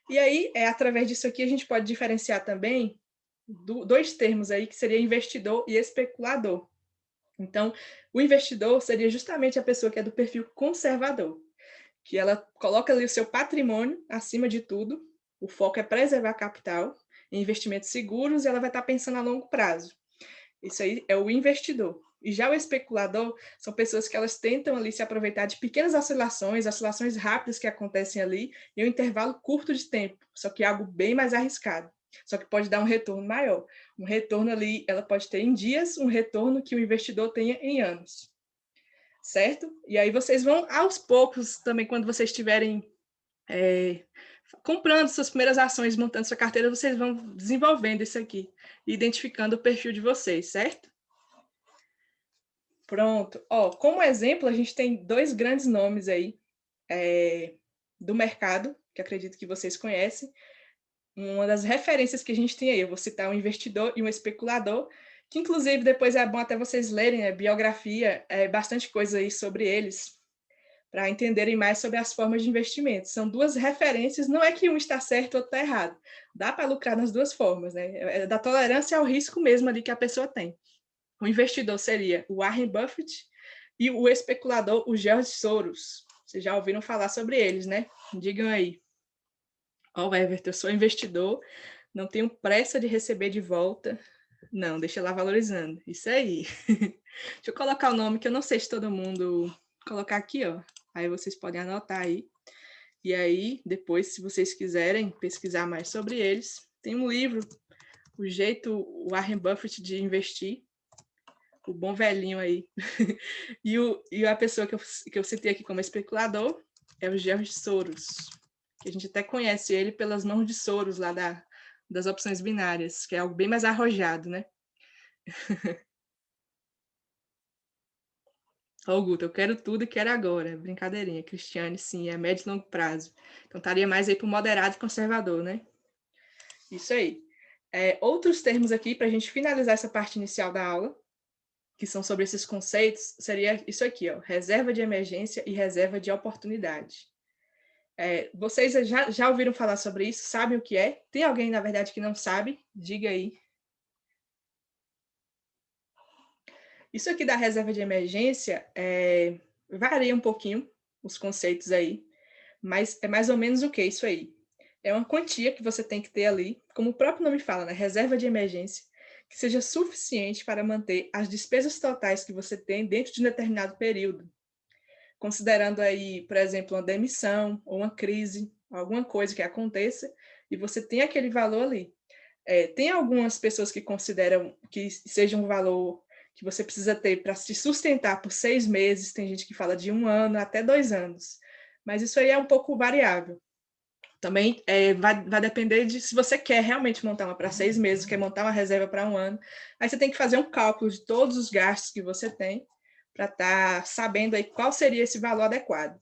E aí, através disso aqui, a gente pode diferenciar também dois termos aí, que seria investidor e especulador. Então, o investidor seria justamente a pessoa que é do perfil conservador, que ela coloca ali o seu patrimônio acima de tudo, o foco é preservar capital, em investimentos seguros, e ela vai estar pensando a longo prazo. Isso aí é o investidor. E já o especulador são pessoas que elas tentam ali se aproveitar de pequenas oscilações rápidas que acontecem ali em um intervalo curto de tempo, só que é algo bem mais arriscado. Só que pode dar um retorno maior. Um retorno ali, ela pode ter em dias, um retorno que o investidor tenha em anos. Certo? E aí vocês vão aos poucos também, quando vocês estiverem comprando suas primeiras ações, montando sua carteira, vocês vão desenvolvendo isso aqui, identificando o perfil de vocês, certo? Pronto. Ó, como exemplo, a gente tem dois grandes nomes aí do mercado, que acredito que vocês conhecem. Uma das referências que a gente tem aí, eu vou citar um investidor e um especulador, que inclusive depois é bom até vocês lerem a biografia, bastante coisa aí sobre eles, para entenderem mais sobre as formas de investimento. São duas referências, não é que um está certo ou outro está errado. Dá para lucrar nas duas formas, né? É da tolerância ao risco mesmo ali que a pessoa tem. O investidor seria o Warren Buffett e o especulador, o George Soros. Vocês já ouviram falar sobre eles, né? Digam aí. Ó, Everton, eu sou investidor, não tenho pressa de receber de volta. Não, deixa lá valorizando. Isso aí. Deixa eu colocar o nome, que eu não sei se todo mundo... Colocar aqui, ó. Aí vocês podem anotar aí. E aí, depois, se vocês quiserem pesquisar mais sobre eles, tem um livro, O Jeito Warren Buffett de Investir, o bom velhinho aí. e a pessoa que eu citei aqui como especulador é o George Soros, que a gente até conhece ele pelas mãos de Soros lá das opções binárias, que é algo bem mais arrojado, né? Ó, Guto, eu quero tudo e quero agora. Brincadeirinha, Cristiane, sim, é médio e longo prazo. Então estaria mais aí para o moderado e conservador, né? Isso aí. Outros termos aqui para a gente finalizar essa parte inicial da aula, que são sobre esses conceitos, seria isso aqui, ó, reserva de emergência e reserva de oportunidade. Vocês já ouviram falar sobre isso? Sabem o que é? Tem alguém, na verdade, que não sabe? Diga aí. Isso aqui da reserva de emergência varia um pouquinho os conceitos aí, mas é mais ou menos o que isso aí? É uma quantia que você tem que ter ali, como o próprio nome fala, né? Reserva de emergência, que seja suficiente para manter as despesas totais que você tem dentro de um determinado período. Considerando aí, por exemplo, uma demissão ou uma crise, alguma coisa que aconteça, e você tem aquele valor ali. Tem algumas pessoas que consideram que seja um valor que você precisa ter para se sustentar por 6 meses, tem gente que fala de 1 ano até 2 anos, mas isso aí é um pouco variável. Também vai depender de se você quer realmente montar uma para 6 meses, quer montar uma reserva para 1 ano, aí você tem que fazer um cálculo de todos os gastos que você tem, para estar sabendo aí qual seria esse valor adequado.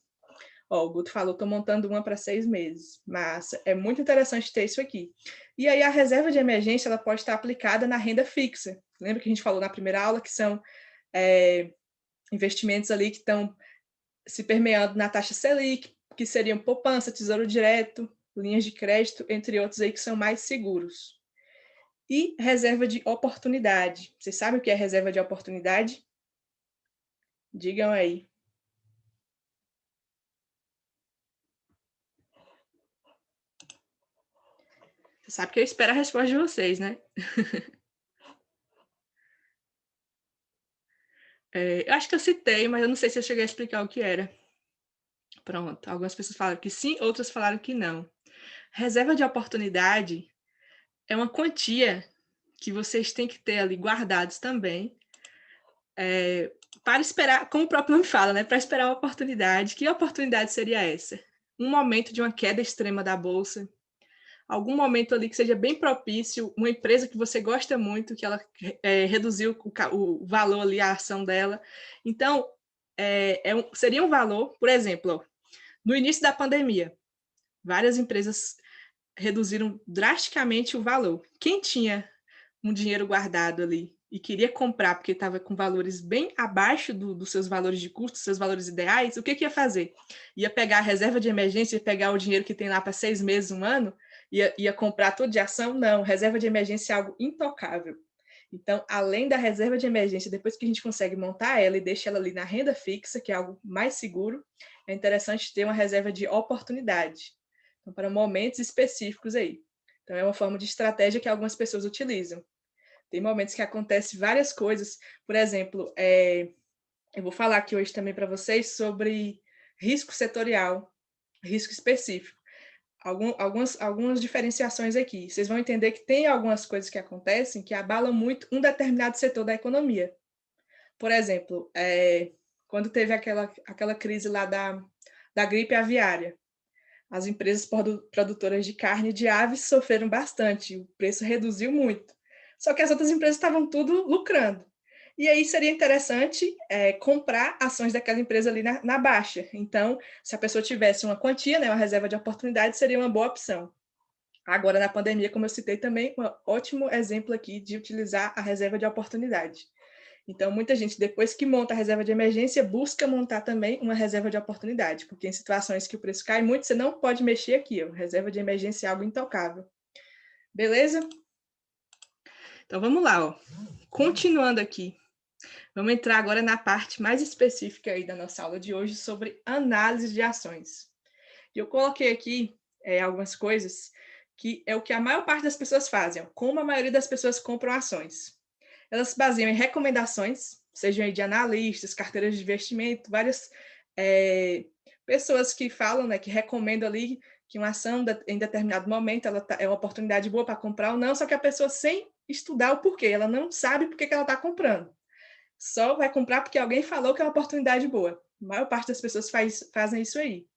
Ó, o Guto falou, estou montando uma para 6 meses. Massa, é muito interessante ter isso aqui. E aí a reserva de emergência ela pode estar aplicada na renda fixa. Lembra que a gente falou na primeira aula que são investimentos ali que estão se permeando na taxa Selic, que seriam poupança, tesouro direto, linhas de crédito, entre outros aí que são mais seguros. E reserva de oportunidade. Vocês sabem o que é reserva de oportunidade? Digam aí. Você sabe que eu espero a resposta de vocês, né? Eu acho que eu citei, mas eu não sei se eu cheguei a explicar o que era. Pronto, algumas pessoas falaram que sim, outras falaram que não. Reserva de oportunidade é uma quantia que vocês têm que ter ali guardados também, para esperar, como o próprio nome fala, né? Para esperar uma oportunidade. Que oportunidade seria essa? Um momento de uma queda extrema da bolsa, algum momento ali que seja bem propício, uma empresa que você gosta muito, que ela reduziu o valor ali, a ação dela. Então, seria um valor, por exemplo, no início da pandemia, várias empresas reduziram drasticamente o valor. Quem tinha um dinheiro guardado ali e queria comprar porque estava com valores bem abaixo dos seus valores de custo, seus valores ideais, o que ia fazer? Ia pegar a reserva de emergência, ia pegar o dinheiro que tem lá para 6 meses, um ano, ia comprar tudo de ação? Não, reserva de emergência é algo intocável. Então, além da reserva de emergência, depois que a gente consegue montar ela e deixa ela ali na renda fixa, que é algo mais seguro, é interessante ter uma reserva de oportunidade. Então, para momentos específicos aí. Então, é uma forma de estratégia que algumas pessoas utilizam. Tem momentos que acontecem várias coisas. Por exemplo, eu vou falar aqui hoje também para vocês sobre risco setorial, risco específico. Algumas diferenciações aqui. Vocês vão entender que tem algumas coisas que acontecem que abalam muito um determinado setor da economia. Por exemplo, quando teve aquela crise lá da gripe aviária, as empresas produtoras de carne de aves sofreram bastante, o preço reduziu muito. Só que as outras empresas estavam tudo lucrando. E aí seria interessante comprar ações daquela empresa ali na baixa. Então, se a pessoa tivesse uma quantia, né, uma reserva de oportunidade, seria uma boa opção. Agora, na pandemia, como eu citei também, um ótimo exemplo aqui de utilizar a reserva de oportunidade. Então, muita gente, depois que monta a reserva de emergência, busca montar também uma reserva de oportunidade, porque em situações que o preço cai muito, você não pode mexer aqui. Ó. Reserva de emergência é algo intocável. Beleza? Então, vamos lá. Ó. Continuando aqui. Vamos entrar agora na parte mais específica aí da nossa aula de hoje sobre análise de ações. Eu coloquei aqui algumas coisas que é o que a maior parte das pessoas fazem, ó, como a maioria das pessoas compram ações. Elas se baseiam em recomendações, sejam aí de analistas, carteiras de investimento, várias pessoas que falam, né, que recomendam ali que uma ação em determinado momento ela é uma oportunidade boa para comprar ou não, só que a pessoa sem estudar o porquê, ela não sabe por que ela está comprando. Só vai comprar porque alguém falou que é uma oportunidade boa. A maior parte das pessoas fazem isso aí.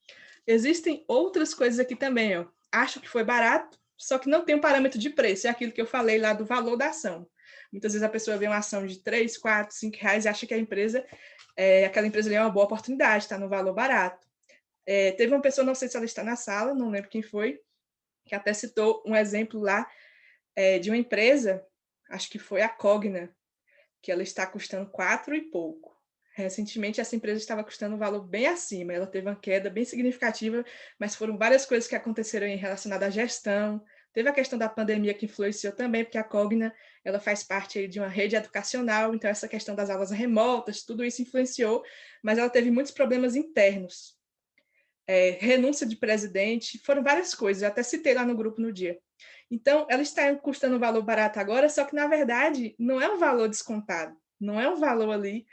Existem outras coisas aqui também, ó. Acho que foi barato, só que não tem um parâmetro de preço. É aquilo que eu falei lá do valor da ação. Muitas vezes a pessoa vê uma ação de 3, 4, 5 reais e acha que aquela empresa ali é uma boa oportunidade, está no valor barato. Teve uma pessoa, não sei se ela está na sala, não lembro quem foi, que até citou um exemplo lá de uma empresa, acho que foi a Cogna, que ela está custando 4 e pouco. Recentemente, essa empresa estava custando um valor bem acima, ela teve uma queda bem significativa, mas foram várias coisas que aconteceram relacionadas à gestão. Teve a questão da pandemia que influenciou também, porque a Cogna ela faz parte aí de uma rede educacional, então essa questão das aulas remotas, tudo isso influenciou, mas ela teve muitos problemas internos. Renúncia de presidente, foram várias coisas, eu até citei lá no grupo no dia. Então, ela está custando um valor barato agora, só que, na verdade, não é um valor descontado, não é um valor ali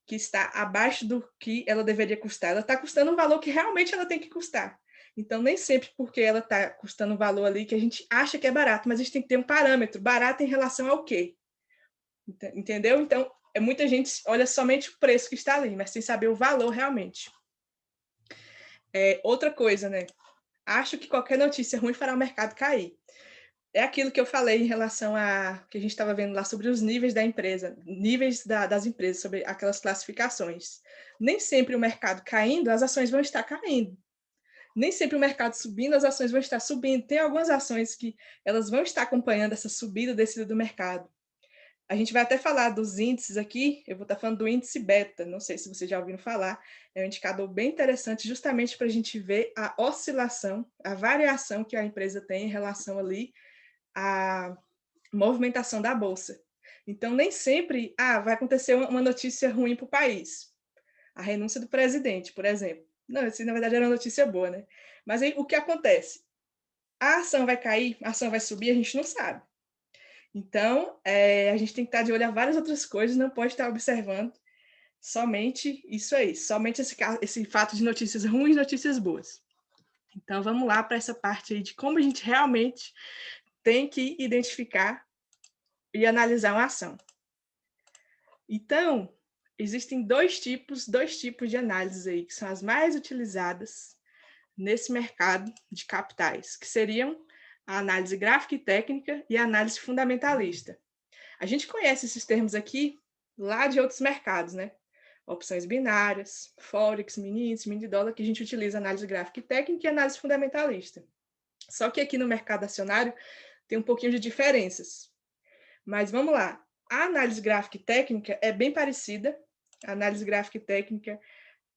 que está abaixo do que ela deveria custar, ela está custando um valor que realmente ela tem que custar. Então, nem sempre porque ela está custando um valor ali que a gente acha que é barato, mas a gente tem que ter um parâmetro, barato em relação ao quê? Entendeu? Então, muita gente olha somente o preço que está ali, mas sem saber o valor realmente. Outra coisa, né? Acho que qualquer notícia ruim fará o mercado cair. É aquilo que eu falei em relação a que a gente estava vendo lá sobre os níveis da empresa, níveis das empresas, sobre aquelas classificações. Nem sempre o mercado caindo, as ações vão estar caindo. nem sempre o mercado subindo, as ações vão estar subindo. Tem algumas ações que elas vão estar acompanhando essa subida, descida do mercado. A gente vai até falar dos índices aqui, eu vou estar falando do índice beta, não sei se vocês já ouviram falar, é um indicador bem interessante justamente para a gente ver a oscilação, a variação que a empresa tem em relação ali à movimentação da bolsa. Então, nem sempre vai acontecer uma notícia ruim para o país. A renúncia do presidente, por exemplo. Não, isso na verdade era uma notícia boa, né? Mas aí o que acontece? A ação vai cair, a ação vai subir, a gente não sabe. Então, a gente tem que estar de olho a várias outras coisas, não pode estar observando somente isso aí, somente esse fato de notícias ruins, notícias boas. Então, vamos lá para essa parte aí de como a gente realmente tem que identificar e analisar uma ação. Então, existem dois tipos de análise aí, que são as mais utilizadas nesse mercado de capitais, que seriam a análise gráfica e técnica e a análise fundamentalista. A gente conhece esses termos aqui lá de outros mercados, né? Opções binárias, Forex, mini índice, mini dólar, que a gente utiliza análise gráfica e técnica e análise fundamentalista. Só que aqui no mercado acionário tem um pouquinho de diferenças. Mas vamos lá. A análise gráfica e técnica é bem parecida. A análise gráfica e técnica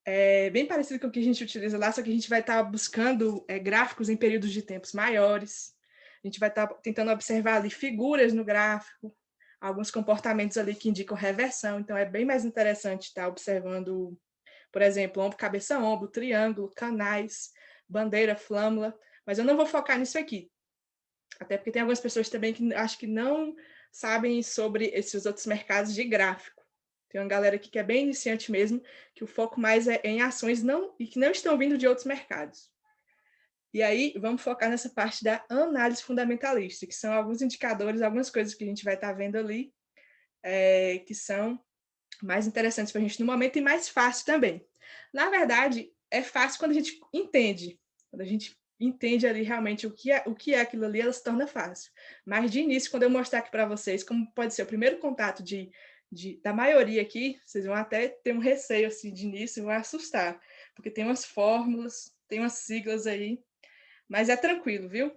é bem parecida com o que a gente utiliza lá, só que a gente vai estar buscando gráficos em períodos de tempos maiores. A gente vai estar tentando observar ali figuras no gráfico, alguns comportamentos ali que indicam reversão. Então, é bem mais interessante estar observando, por exemplo, ombro, cabeça, ombro, triângulo, canais, bandeira, flâmula. Mas eu não vou focar nisso aqui. Até porque tem algumas pessoas também que acho que não sabem sobre esses outros mercados de gráfico. Tem uma galera aqui que é bem iniciante mesmo, que o foco mais é em ações e que não estão vindo de outros mercados. E aí, vamos focar nessa parte da análise fundamentalista, que são alguns indicadores, algumas coisas que a gente vai estar vendo ali, que são mais interessantes para a gente no momento e mais fácil também. Na verdade, é fácil quando a gente entende. Quando a gente entende ali realmente o que é aquilo ali, ela se torna fácil. Mas de início, quando eu mostrar aqui para vocês como pode ser o primeiro contato da maioria aqui, vocês vão até ter um receio assim, de início, vão assustar, porque tem umas fórmulas, tem umas siglas aí, mas é tranquilo, viu?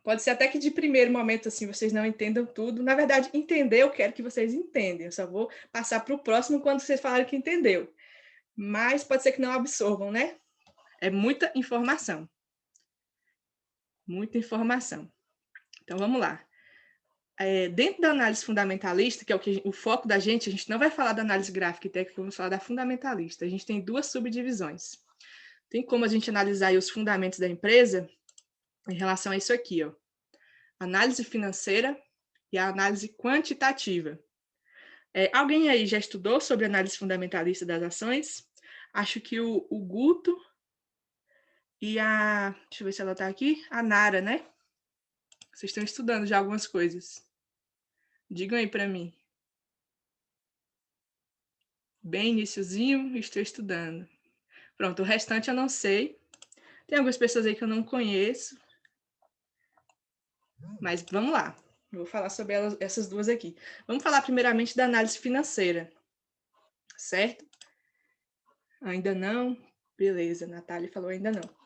Pode ser até que de primeiro momento assim vocês não entendam tudo. Na verdade, entender eu quero que vocês entendem. Eu só vou passar para o próximo quando vocês falarem que entendeu. Mas pode ser que não absorvam, né? É muita informação. Muita informação. Então, vamos lá. Dentro da análise fundamentalista, que é o foco da gente, a gente não vai falar da análise gráfica e técnica, vamos falar da fundamentalista. A gente tem duas subdivisões. Tem como a gente analisar aí os fundamentos da empresa em relação a isso aqui, ó. Análise financeira e a análise quantitativa. Alguém aí já estudou sobre análise fundamentalista das ações? Acho que o Guto e deixa eu ver se ela está aqui, a Nara, né? Vocês estão estudando já algumas coisas. Digam aí para mim. Bem iniciozinho, estou estudando. Pronto, o restante eu não sei. Tem algumas pessoas aí que eu não conheço. Mas vamos lá. Eu vou falar sobre essas duas aqui. Vamos falar primeiramente da análise financeira. Certo? Ainda não? Beleza, a Natália falou ainda não.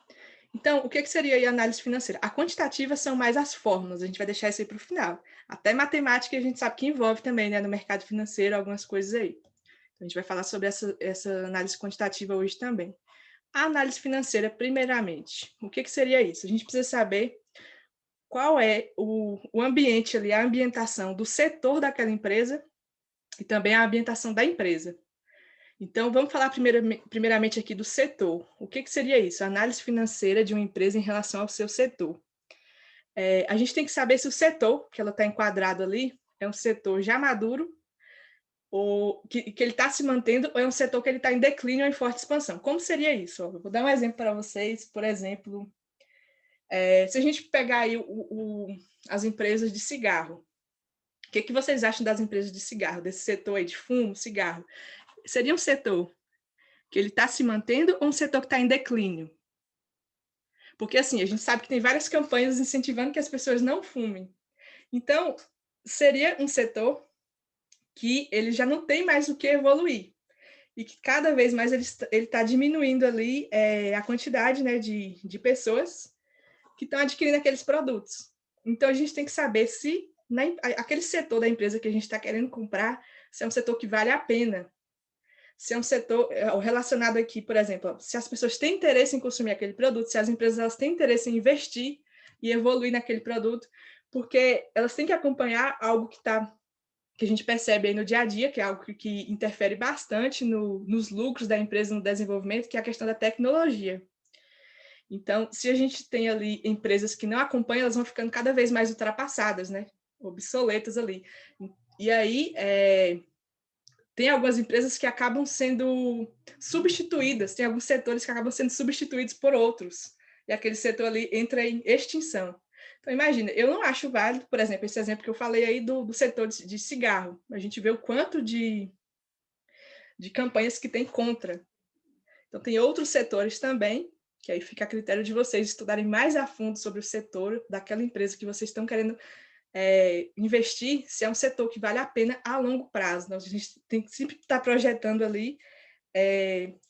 Então, o que seria aí a análise financeira? A quantitativa são mais as fórmulas, a gente vai deixar isso aí para o final. Até matemática a gente sabe que envolve também, né, no mercado financeiro, algumas coisas aí. Então, a gente vai falar sobre essa análise quantitativa hoje também. A análise financeira, primeiramente, o que seria isso? A gente precisa saber qual é o ambiente ali, a ambientação do setor daquela empresa e também a ambientação da empresa. Então, vamos falar primeiramente aqui do setor. O que seria isso? A análise financeira de uma empresa em relação ao seu setor. A gente tem que saber se o setor que ela está enquadrado ali é um setor já maduro, ou que ele está se mantendo, ou é um setor que ele está em declínio ou em forte expansão. Como seria isso? Eu vou dar um exemplo para vocês. Por exemplo, se a gente pegar aí as empresas de cigarro, o que vocês acham das empresas de cigarro, desse setor aí de fumo, cigarro? Seria um setor que ele está se mantendo ou um setor que está em declínio? Porque, assim, a gente sabe que tem várias campanhas incentivando que as pessoas não fumem. Então, seria um setor que ele já não tem mais o que evoluir. e que cada vez mais ele está diminuindo ali a quantidade, né, de pessoas que estão adquirindo aqueles produtos. Então, a gente tem que saber se aquele setor da empresa que a gente está querendo comprar, se é um setor que vale a pena. Se é um setor relacionado aqui, por exemplo, se as pessoas têm interesse em consumir aquele produto, se as empresas elas têm interesse em investir e evoluir naquele produto, porque elas têm que acompanhar algo que a gente percebe aí no dia a dia, que é algo que interfere bastante nos lucros da empresa, no desenvolvimento, que é a questão da tecnologia. Então, se a gente tem ali empresas que não acompanham, elas vão ficando cada vez mais ultrapassadas, né? Obsoletas ali. E aí, tem algumas empresas que acabam sendo substituídas, tem alguns setores que acabam sendo substituídos por outros, e aquele setor ali entra em extinção. Então, imagina, eu não acho válido, por exemplo, esse exemplo que eu falei aí do setor de cigarro. A gente vê o quanto de campanhas que tem contra. Então, tem outros setores também, que aí fica a critério de vocês estudarem mais a fundo sobre o setor daquela empresa que vocês estão querendo investir, se é um setor que vale a pena a longo prazo. A gente tem que sempre estar projetando ali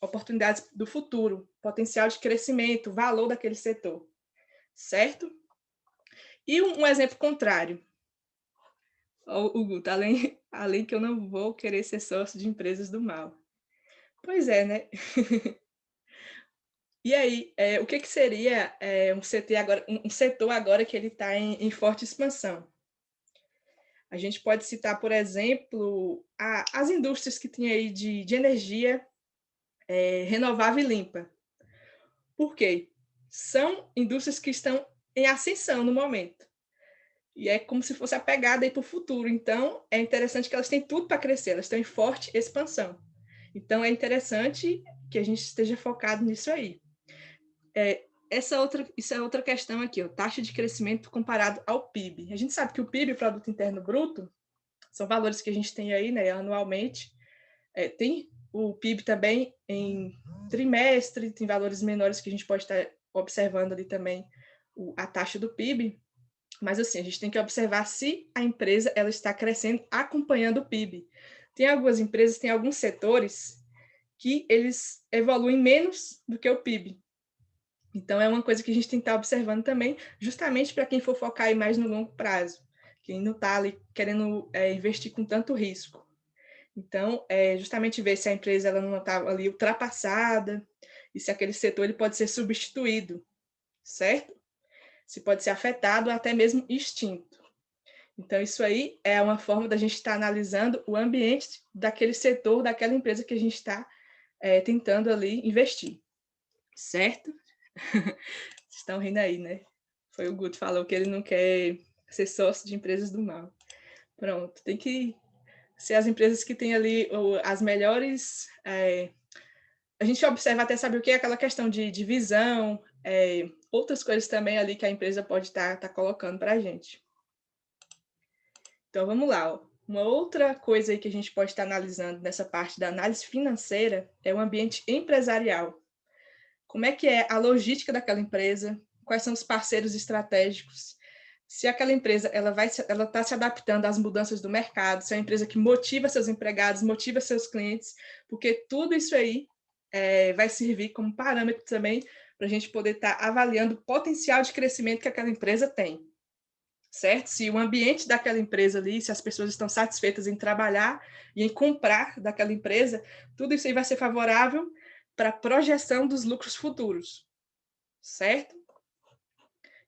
oportunidades do futuro, potencial de crescimento, valor daquele setor, certo? E um exemplo contrário, o Guto, além que eu não vou querer ser sócio de empresas do mal. Pois é, né? E aí, o que seria um setor agora que ele está em forte expansão? A gente pode citar, por exemplo, as indústrias que têm aí de energia renovável e limpa. Por quê? São indústrias que estão em ascensão no momento. E é como se fosse a pegada aí para o futuro. Então, é interessante que elas têm tudo para crescer, elas estão em forte expansão. Então, é interessante que a gente esteja focado nisso aí. Isso é outra questão aqui, ó, taxa de crescimento comparado ao PIB. A gente sabe que o PIB, Produto Interno Bruto, são valores que a gente tem aí, né, anualmente. Tem o PIB também em trimestre, tem valores menores que a gente pode estar observando ali também a taxa do PIB, mas assim, a gente tem que observar se a empresa ela está crescendo acompanhando o PIB. Tem algumas empresas, tem alguns setores que eles evoluem menos do que o PIB. Então, é uma coisa que a gente tem que estar observando também, justamente para quem for focar aí mais no longo prazo, quem não está ali querendo investir com tanto risco. Então, justamente ver se a empresa ela não está ali ultrapassada e se aquele setor ele pode ser substituído, certo? Se pode ser afetado ou até mesmo extinto. Então, isso aí é uma forma da gente estar analisando o ambiente daquele setor, daquela empresa que a gente está tentando ali investir, certo? Vocês estão rindo aí, né? Foi o Guto que falou que ele não quer ser sócio de empresas do mal. Pronto, tem que ser as empresas que têm ali as melhores. A gente observa até saber o que é aquela questão de visão, outras coisas também ali que a empresa pode estar colocando para a gente. Então vamos lá. Ó. Uma outra coisa aí que a gente pode estar analisando nessa parte da análise financeira é o ambiente empresarial. Como é que é a logística daquela empresa? Quais são os parceiros estratégicos? Se aquela empresa ela está se adaptando às mudanças do mercado, se é uma empresa que motiva seus empregados, motiva seus clientes, porque tudo isso aí vai servir como parâmetro também para a gente poder estar avaliando o potencial de crescimento que aquela empresa tem, certo? Se o ambiente daquela empresa ali, se as pessoas estão satisfeitas em trabalhar e em comprar daquela empresa, tudo isso aí vai ser favorável para a projeção dos lucros futuros, certo?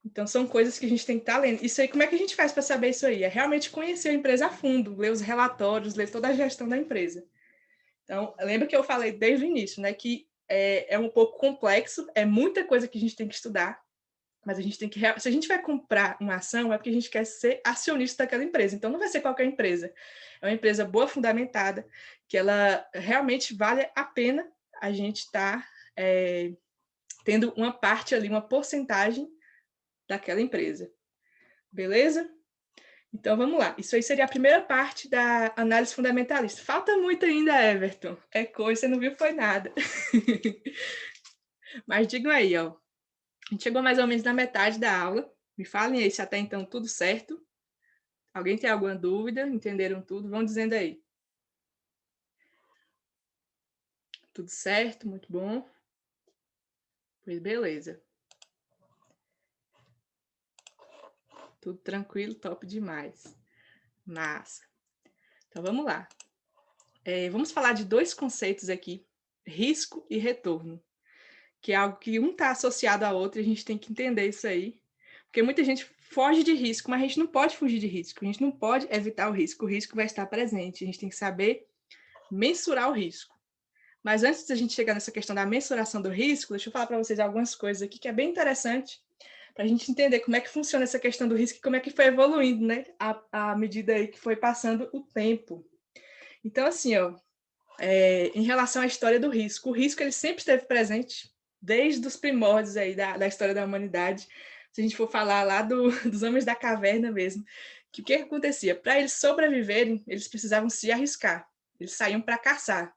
Então, são coisas que a gente tem que estar lendo. Isso aí, como é que a gente faz para saber isso aí? É realmente conhecer a empresa a fundo, ler os relatórios, ler toda a gestão da empresa. Então, lembra que eu falei desde o início, né, que é um pouco complexo, é muita coisa que a gente tem que estudar, mas a gente tem que... Se a gente vai comprar uma ação, é porque a gente quer ser acionista daquela empresa. Então, não vai ser qualquer empresa. É uma empresa boa, fundamentada, que ela realmente vale a pena a gente estar tendo uma parte ali, uma porcentagem daquela empresa. Beleza? Então, vamos lá. Isso aí seria a primeira parte da análise fundamentalista. Falta muito ainda, Everton. É coisa, você não viu, foi nada. Mas digam aí, ó. A gente chegou mais ou menos na metade da aula. Me falem aí se até então tudo certo. Alguém tem alguma dúvida? Entenderam tudo? Vão dizendo aí. Tudo certo? Muito bom. Pois beleza. Tudo tranquilo, top demais. Massa. Então vamos lá. Vamos falar de dois conceitos aqui: risco e retorno, que é algo que um está associado ao outro e a gente tem que entender isso aí. Porque muita gente foge de risco, mas a gente não pode fugir de risco, a gente não pode evitar o risco vai estar presente, a gente tem que saber mensurar o risco. Mas antes de a gente chegar nessa questão da mensuração do risco, deixa eu falar para vocês algumas coisas aqui que é bem interessante para a gente entender como é que funciona essa questão do risco e como é que foi evoluindo, né, à medida aí que foi passando o tempo. Então, assim, ó, em relação à história do risco, o risco ele sempre esteve presente desde os primórdios aí da história da humanidade. Se a gente for falar lá dos homens da caverna mesmo, que o que acontecia? Para eles sobreviverem, eles precisavam se arriscar. Eles saíam para caçar,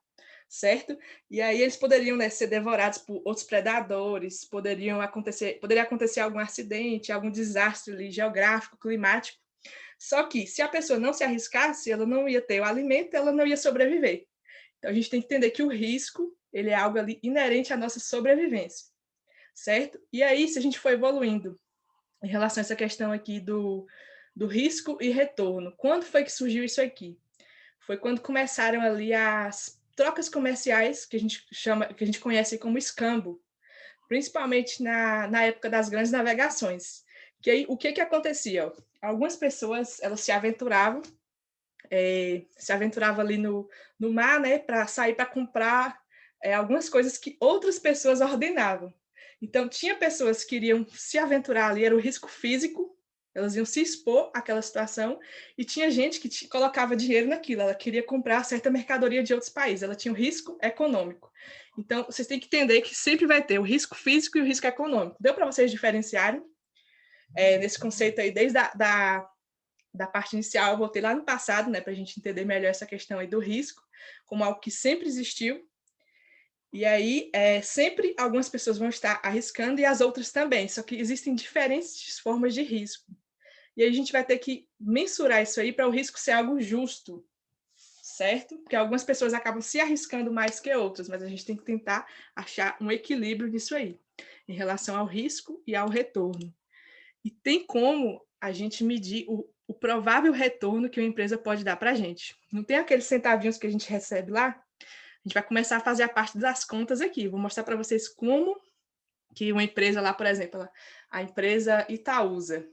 certo? E aí eles poderiam, né, ser devorados por outros predadores, poderia acontecer algum acidente, algum desastre ali, geográfico, climático. Só que se a pessoa não se arriscasse, ela não ia ter o alimento, ela não ia sobreviver. Então a gente tem que entender que o risco, ele é algo ali inerente à nossa sobrevivência, certo? E aí, se a gente for evoluindo em relação a essa questão aqui do risco e retorno, quando foi que surgiu isso aqui? Foi quando começaram ali as trocas comerciais, que a gente chama, que a gente conhece como escambo, principalmente na época das grandes navegações. Que aí, o que acontecia? Algumas pessoas, elas se aventurava ali no mar, né, para sair para comprar algumas coisas que outras pessoas ordenavam. Então, tinha pessoas que iriam se aventurar ali, era o risco físico, elas iam se expor àquela situação, e tinha gente que colocava dinheiro naquilo, ela queria comprar certa mercadoria de outros países, ela tinha o risco econômico. Então, vocês têm que entender que sempre vai ter o risco físico e o risco econômico. Deu para vocês diferenciarem nesse conceito aí, desde da parte inicial, eu voltei lá no passado, né, para a gente entender melhor essa questão aí do risco, como algo que sempre existiu. E aí, sempre algumas pessoas vão estar arriscando e as outras também, só que existem diferentes formas de risco. E aí a gente vai ter que mensurar isso aí para o risco ser algo justo, certo? Porque algumas pessoas acabam se arriscando mais que outras, mas a gente tem que tentar achar um equilíbrio nisso aí, em relação ao risco e ao retorno. E tem como a gente medir o provável retorno que uma empresa pode dar para a gente. Não tem aqueles centavinhos que a gente recebe lá? A gente vai começar a fazer a parte das contas aqui. Vou mostrar para vocês como que uma empresa lá, por exemplo, a empresa Itaúsa,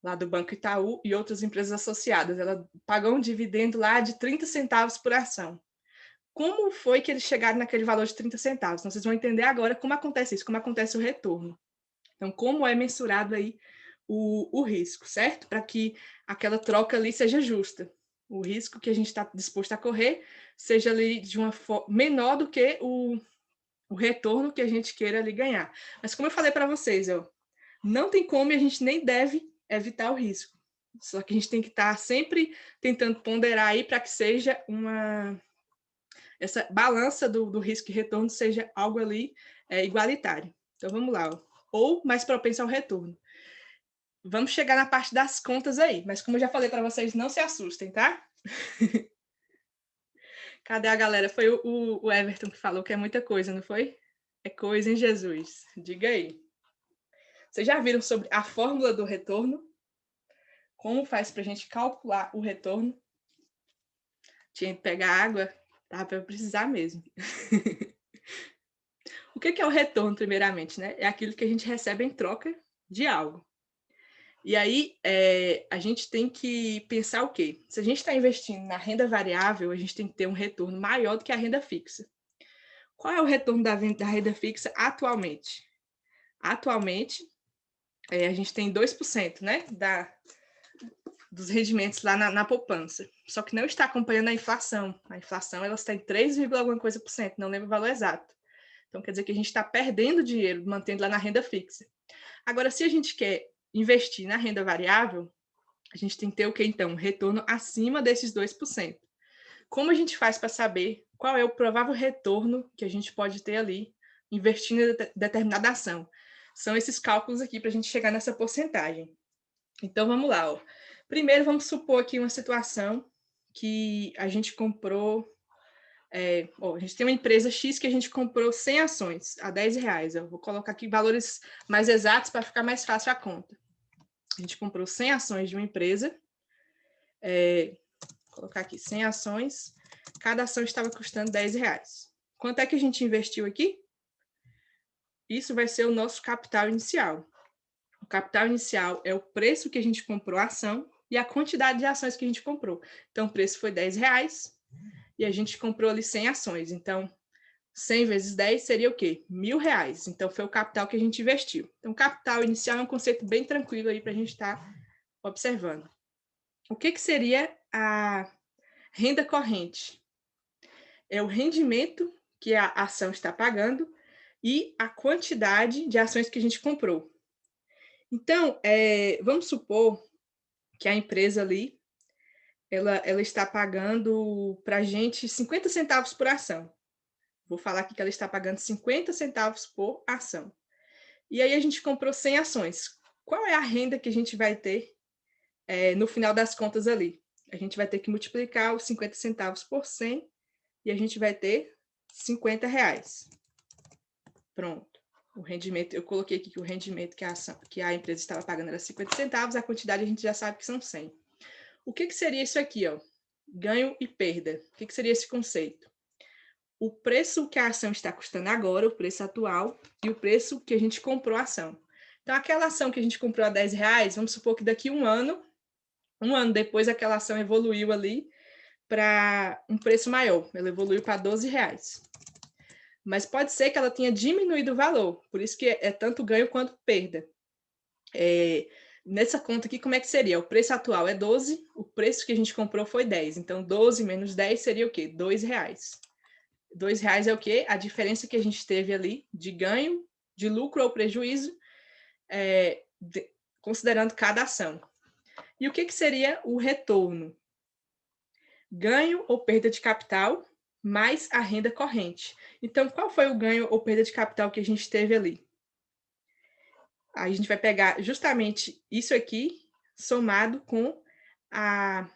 lá do Banco Itaú e outras empresas associadas, ela pagou um dividendo lá de 30 centavos por ação. Como foi que eles chegaram naquele valor de 30 centavos? Então, vocês vão entender agora como acontece isso, como acontece o retorno. Então, como é mensurado aí o risco, certo? Para que aquela troca ali seja justa. O risco que a gente está disposto a correr seja ali de uma menor do que o retorno que a gente queira ali ganhar. Mas como eu falei para vocês, não tem como e a gente nem deve evitar o risco. Só que a gente tem que estar sempre tentando ponderar aí para que seja essa balança do risco e retorno seja algo ali igualitário. Então vamos lá, ou mais propenso ao retorno. Vamos chegar na parte das contas aí, mas como eu já falei para vocês, não se assustem, tá? Cadê a galera? Foi o Everton que falou que é muita coisa, não foi? É coisa em Jesus. Diga aí. Vocês já viram sobre a fórmula do retorno? Como faz para a gente calcular o retorno? Tinha que pegar água, tá? Para eu precisar mesmo. O que é o retorno, primeiramente, né? É aquilo que a gente recebe em troca de algo. E aí, a gente tem que pensar o quê? Se a gente está investindo na renda variável, a gente tem que ter um retorno maior do que a renda fixa. Qual é o retorno da renda fixa atualmente? Atualmente, a gente tem 2%, né, dos rendimentos lá na poupança. Só que não está acompanhando a inflação. A inflação ela está em 3, alguma coisa por cento, não lembro o valor exato. Então, quer dizer que a gente está perdendo dinheiro mantendo lá na renda fixa. Agora, se a gente quer investir na renda variável, a gente tem que ter o que, então? Um retorno acima desses 2%. Como a gente faz para saber qual é o provável retorno que a gente pode ter ali investindo em determinada ação? São esses cálculos aqui para a gente chegar nessa porcentagem. Então, vamos lá. Ó. Primeiro, vamos supor aqui uma situação que a gente comprou a gente tem uma empresa X que a gente comprou 100 ações a R$10. Eu vou colocar aqui valores mais exatos para ficar mais fácil a conta. A gente comprou 100 ações de uma empresa. Vou colocar aqui 100 ações. Cada ação estava custando R$10. Quanto é que a gente investiu aqui? Isso vai ser o nosso capital inicial. O capital inicial é o preço que a gente comprou a ação e a quantidade de ações que a gente comprou. Então, o preço foi R$10 e a gente comprou ali 100 ações. Então, 100 vezes 10 seria o quê? R$1.000. Então, foi o capital que a gente investiu. Então, capital inicial é um conceito bem tranquilo aí para a gente estar observando. O que seria a renda corrente? É o rendimento que a ação está pagando e a quantidade de ações que a gente comprou. Então, vamos supor que a empresa ali, ela está pagando para a gente 50 centavos por ação. Vou falar aqui que ela está pagando 50 centavos por ação. E aí a gente comprou 100 ações. Qual é a renda que a gente vai ter no final das contas ali? A gente vai ter que multiplicar os 50 centavos por 100 e a gente vai ter R$50. Pronto. O rendimento, eu coloquei aqui que o rendimento que a empresa estava pagando era 50 centavos, a quantidade a gente já sabe que são 100. O que seria isso aqui, ó? Ganho e perda. O que seria esse conceito? O preço que a ação está custando agora, o preço atual, e o preço que a gente comprou a ação. Então, aquela ação que a gente comprou a R$10, vamos supor que daqui um ano depois, aquela ação evoluiu ali para um preço maior. Ela evoluiu para R$12. Mas pode ser que ela tenha diminuído o valor, por isso que é tanto ganho quanto perda. Nessa conta aqui, como é que seria? O preço atual é 12, o preço que a gente comprou foi 10. Então, 12 menos 10 seria o quê? R$2. R$2 é o quê? A diferença que a gente teve ali de ganho, de lucro ou prejuízo, considerando cada ação. E o que seria o retorno? Ganho ou perda de capital mais a renda corrente. Então, qual foi o ganho ou perda de capital que a gente teve ali? Aí a gente vai pegar justamente isso aqui, somado com a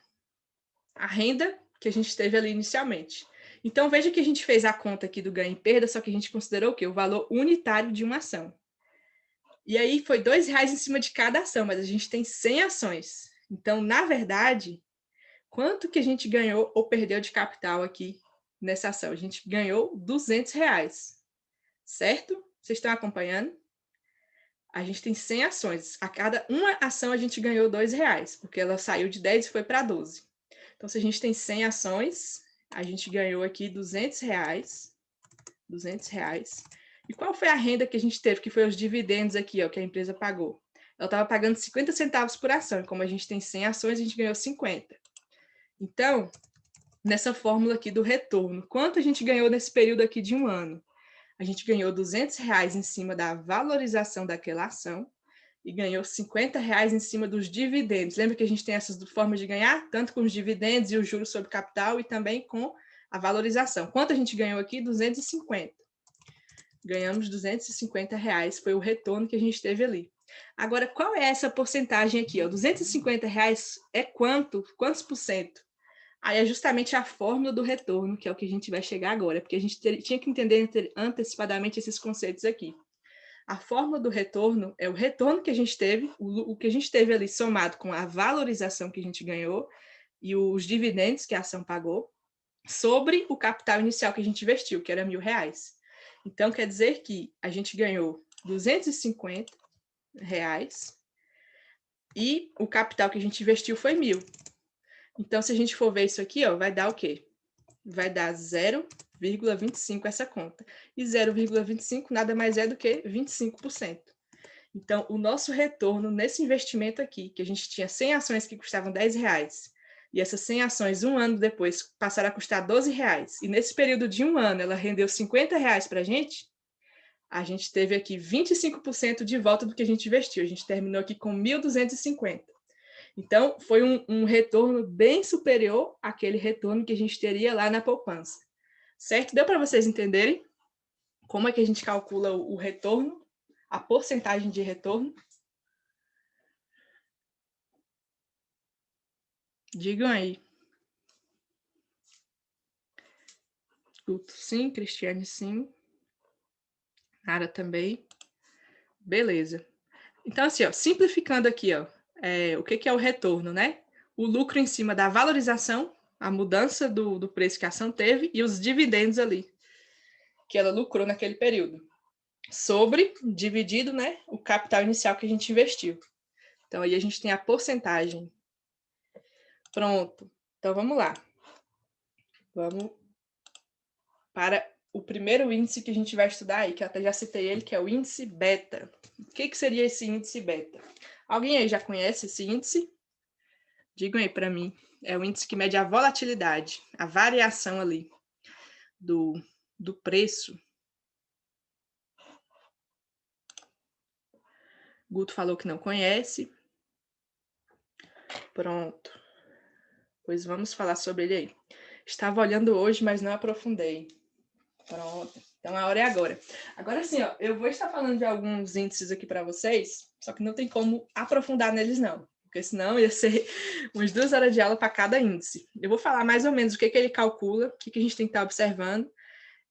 renda que a gente teve ali inicialmente. Então, veja que a gente fez a conta aqui do ganho e perda, só que a gente considerou o quê? O valor unitário de uma ação. E aí foi R$2 em cima de cada ação, mas a gente tem 100 ações. Então, na verdade, quanto que a gente ganhou ou perdeu de capital aqui nessa ação? A gente ganhou R$200, certo? Vocês estão acompanhando? A gente tem 100 ações. A cada uma ação a gente ganhou R$2, porque ela saiu de 10 e foi para 12. Então, se a gente tem 100 ações, a gente ganhou aqui R$200. R$200. E qual foi a renda que a gente teve, que foi os dividendos aqui, ó, que a empresa pagou? Ela estava pagando 50 centavos por ação. E como a gente tem 100 ações, a gente ganhou 50. Então, nessa fórmula aqui do retorno, quanto a gente ganhou nesse período aqui de um ano? A gente ganhou R$200 em cima da valorização daquela ação e ganhou R$50 em cima dos dividendos. Lembra que a gente tem essas formas de ganhar? Tanto com os dividendos e os juros sobre capital e também com a valorização. Quanto a gente ganhou aqui? 250. Ganhamos R$250, foi o retorno que a gente teve ali. Agora, qual é essa porcentagem aqui? R$250 é quantos por cento? Aí é justamente a fórmula do retorno, que é o que a gente vai chegar agora, porque a gente tinha que entender antecipadamente esses conceitos aqui. A fórmula do retorno é o retorno que a gente teve, o que a gente teve ali somado com a valorização que a gente ganhou e os dividendos que a ação pagou, sobre o capital inicial que a gente investiu, que era R$1.000. Então, quer dizer que a gente ganhou R$250 e o capital que a gente investiu foi 1.000. Então, se a gente for ver isso aqui, ó, vai dar o quê? Vai dar 0,25 essa conta. E 0,25 nada mais é do que 25%. Então, o nosso retorno nesse investimento aqui, que a gente tinha 100 ações que custavam R$10, e essas 100 ações, um ano depois, passaram a custar R$12, e nesse período de um ano ela rendeu R$50 para a gente teve aqui 25% de volta do que a gente investiu. A gente terminou aqui com 1.250. Então, foi um retorno bem superior àquele retorno que a gente teria lá na poupança. Certo? Deu para vocês entenderem como é que a gente calcula o retorno, a porcentagem de retorno? Digam aí. Guto, sim. Cristiane, sim. Nara também. Beleza. Então, assim, ó, simplificando aqui, ó, o que é o retorno, né? O lucro em cima da valorização, a mudança do preço que a ação teve e os dividendos ali, que ela lucrou naquele período. Sobre, dividido, né, o capital inicial que a gente investiu. Então, aí a gente tem a porcentagem. Pronto. Então, vamos lá. Vamos para o primeiro índice que a gente vai estudar aí, que eu até já citei ele, que é o índice beta. O que seria esse índice beta? Alguém aí já conhece esse índice? Digam aí para mim. É o índice que mede a volatilidade, a variação ali do preço. Guto falou que não conhece. Pronto. Pois vamos falar sobre ele aí. Estava olhando hoje, mas não aprofundei. Pronto. Então a hora é agora. Agora sim, ó, eu vou estar falando de alguns índices aqui para vocês, só que não tem como aprofundar neles não, porque senão ia ser umas 2 horas de aula para cada índice. Eu vou falar mais ou menos o que ele calcula, o que a gente tem que estar observando,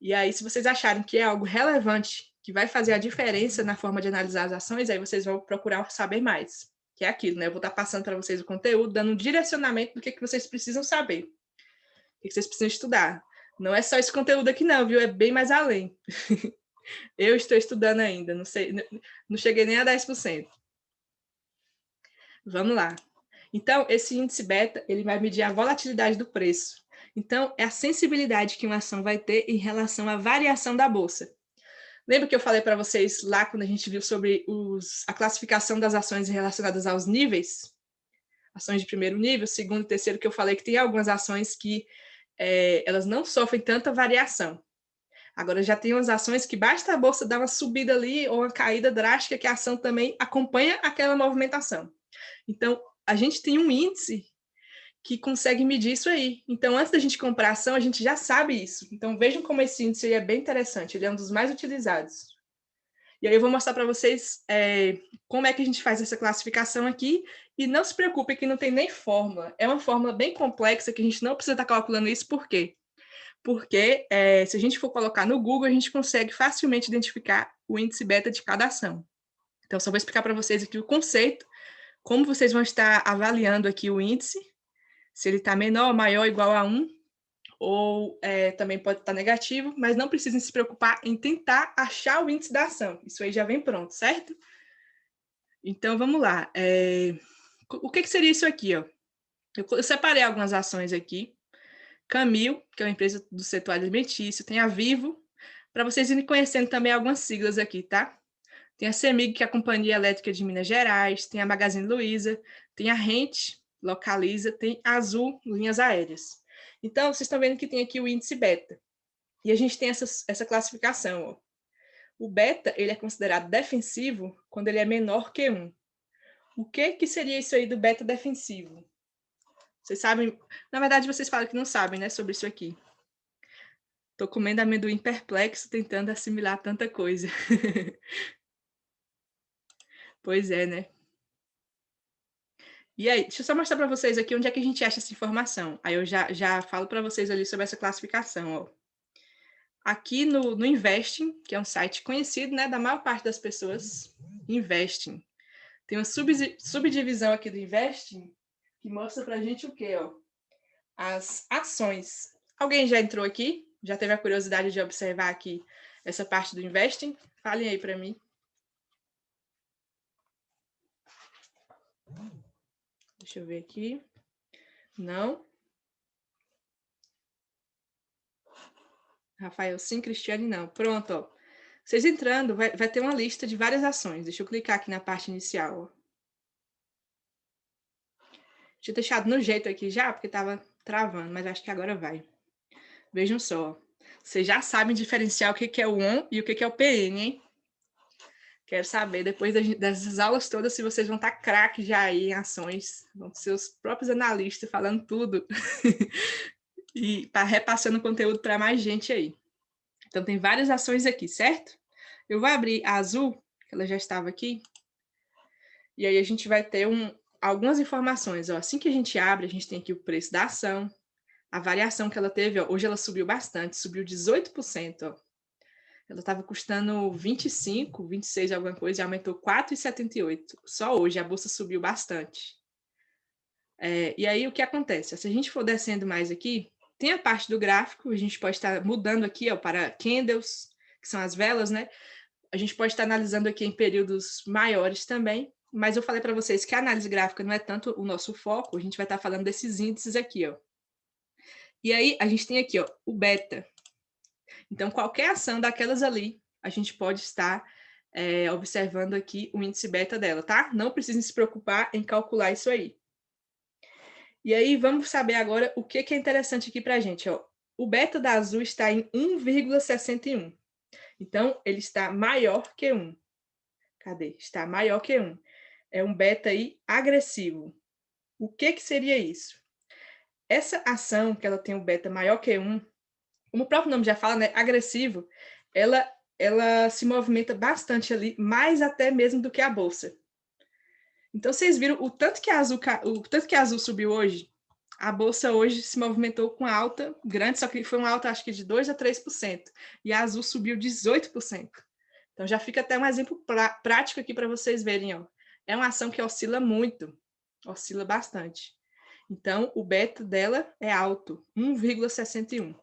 e aí se vocês acharem que é algo relevante, que vai fazer a diferença na forma de analisar as ações, aí vocês vão procurar saber mais, que é aquilo, né? Eu vou estar passando para vocês o conteúdo, dando um direcionamento do que vocês precisam saber, o que vocês precisam estudar. Não é só esse conteúdo aqui não, viu? É bem mais além. Eu estou estudando ainda, não sei, não cheguei nem a 10%. Vamos lá. Então, esse índice beta, ele vai medir a volatilidade do preço. Então, é a sensibilidade que uma ação vai ter em relação à variação da bolsa. Lembra que eu falei para vocês lá quando a gente viu sobre a classificação das ações relacionadas aos níveis? Ações de primeiro nível, segundo e terceiro, que eu falei que tem algumas ações que elas não sofrem tanta variação. Agora já tem umas ações que basta a bolsa dar uma subida ali ou uma caída drástica que a ação também acompanha aquela movimentação. Então, a gente tem um índice que consegue medir isso aí. Então, antes da gente comprar a ação, a gente já sabe isso. Então, vejam como esse índice é bem interessante, ele é um dos mais utilizados. E aí eu vou mostrar para vocês como é que a gente faz essa classificação aqui. E não se preocupe que não tem nem fórmula. É uma fórmula bem complexa que a gente não precisa estar calculando isso. Por quê? Porque se a gente for colocar no Google, a gente consegue facilmente identificar o índice beta de cada ação. Então, só vou explicar para vocês aqui o conceito, como vocês vão estar avaliando aqui o índice, se ele está menor, maior, igual a 1, ou também pode estar negativo, mas não precisem se preocupar em tentar achar o índice da ação. Isso aí já vem pronto, certo? Então, vamos lá. O que seria isso aqui? Ó? Eu separei algumas ações aqui. Camil, que é uma empresa do setor alimentício, tem a Vivo, para vocês irem conhecendo também algumas siglas aqui, tá? Tem a CEMIG, que é a Companhia Elétrica de Minas Gerais, tem a Magazine Luiza, tem a Rente, Localiza, tem a Azul, linhas aéreas. Então, vocês estão vendo que tem aqui o índice beta. E a gente tem essa classificação. Ó. O beta ele é considerado defensivo quando ele é menor que 1. O que seria isso aí do beta defensivo? Vocês sabem, na verdade vocês falam que não sabem, né, sobre isso aqui. Tô comendo amendoim perplexo, tentando assimilar tanta coisa. Pois é, né? E aí, deixa eu só mostrar para vocês aqui onde é que a gente acha essa informação. Aí eu já falo para vocês ali sobre essa classificação, ó. Aqui no Investing, que é um site conhecido, né, da maior parte das pessoas, Investing. Tem uma subdivisão aqui do Investing que mostra pra gente o quê, ó? As ações. Alguém já entrou aqui? Já teve a curiosidade de observar aqui essa parte do Investing? Falem aí para mim. Deixa eu ver aqui. Não? Rafael, sim. Cristiane, não. Pronto, ó. Vocês entrando, vai ter uma lista de várias ações. Deixa eu clicar aqui na parte inicial, ó. Tinha deixado no jeito aqui já, porque estava travando, mas acho que agora vai. Vejam só. Vocês já sabem diferenciar o que é o ON e o que é o PN, hein? Quero saber, depois dessas aulas todas, se vocês vão estar craque já aí em ações, vão ser os próprios analistas falando tudo e repassando conteúdo para mais gente aí. Então, tem várias ações aqui, certo? Eu vou abrir a Azul, que ela já estava aqui, e aí a gente vai ter algumas informações. Ó. Assim que a gente abre, a gente tem aqui o preço da ação, a variação que ela teve, ó, hoje ela subiu bastante, subiu 18%, ó. Ela estava custando 25, 26 alguma coisa, e aumentou 4,78. Só hoje a bolsa subiu bastante. E aí o que acontece? Se a gente for descendo mais aqui, tem a parte do gráfico, a gente pode estar mudando aqui, ó, para candles, que são as velas, né? A gente pode estar analisando aqui em períodos maiores também, mas eu falei para vocês que a análise gráfica não é tanto o nosso foco, a gente vai estar falando desses índices aqui, ó. E aí a gente tem aqui, ó, o beta. Então, qualquer ação daquelas ali, a gente pode estar observando aqui o índice beta dela, tá? Não precisem se preocupar em calcular isso aí. E aí, vamos saber agora o que é interessante aqui para a gente, ó. O beta da Azul está em 1,61. Então, ele está maior que 1. Cadê? Está maior que 1. É um beta aí agressivo. O que seria isso? Essa ação que ela tem um beta maior que 1, como o próprio nome já fala, né, agressivo, ela se movimenta bastante ali, mais até mesmo do que a bolsa. Então, vocês viram o tanto que a Azul subiu hoje? A bolsa hoje se movimentou com alta grande, só que foi uma alta, acho que de 2% a 3%. E a Azul subiu 18%. Então, já fica até um exemplo prático aqui para vocês verem. Ó. É uma ação que oscila muito, oscila bastante. Então, o beta dela é alto, 1,61.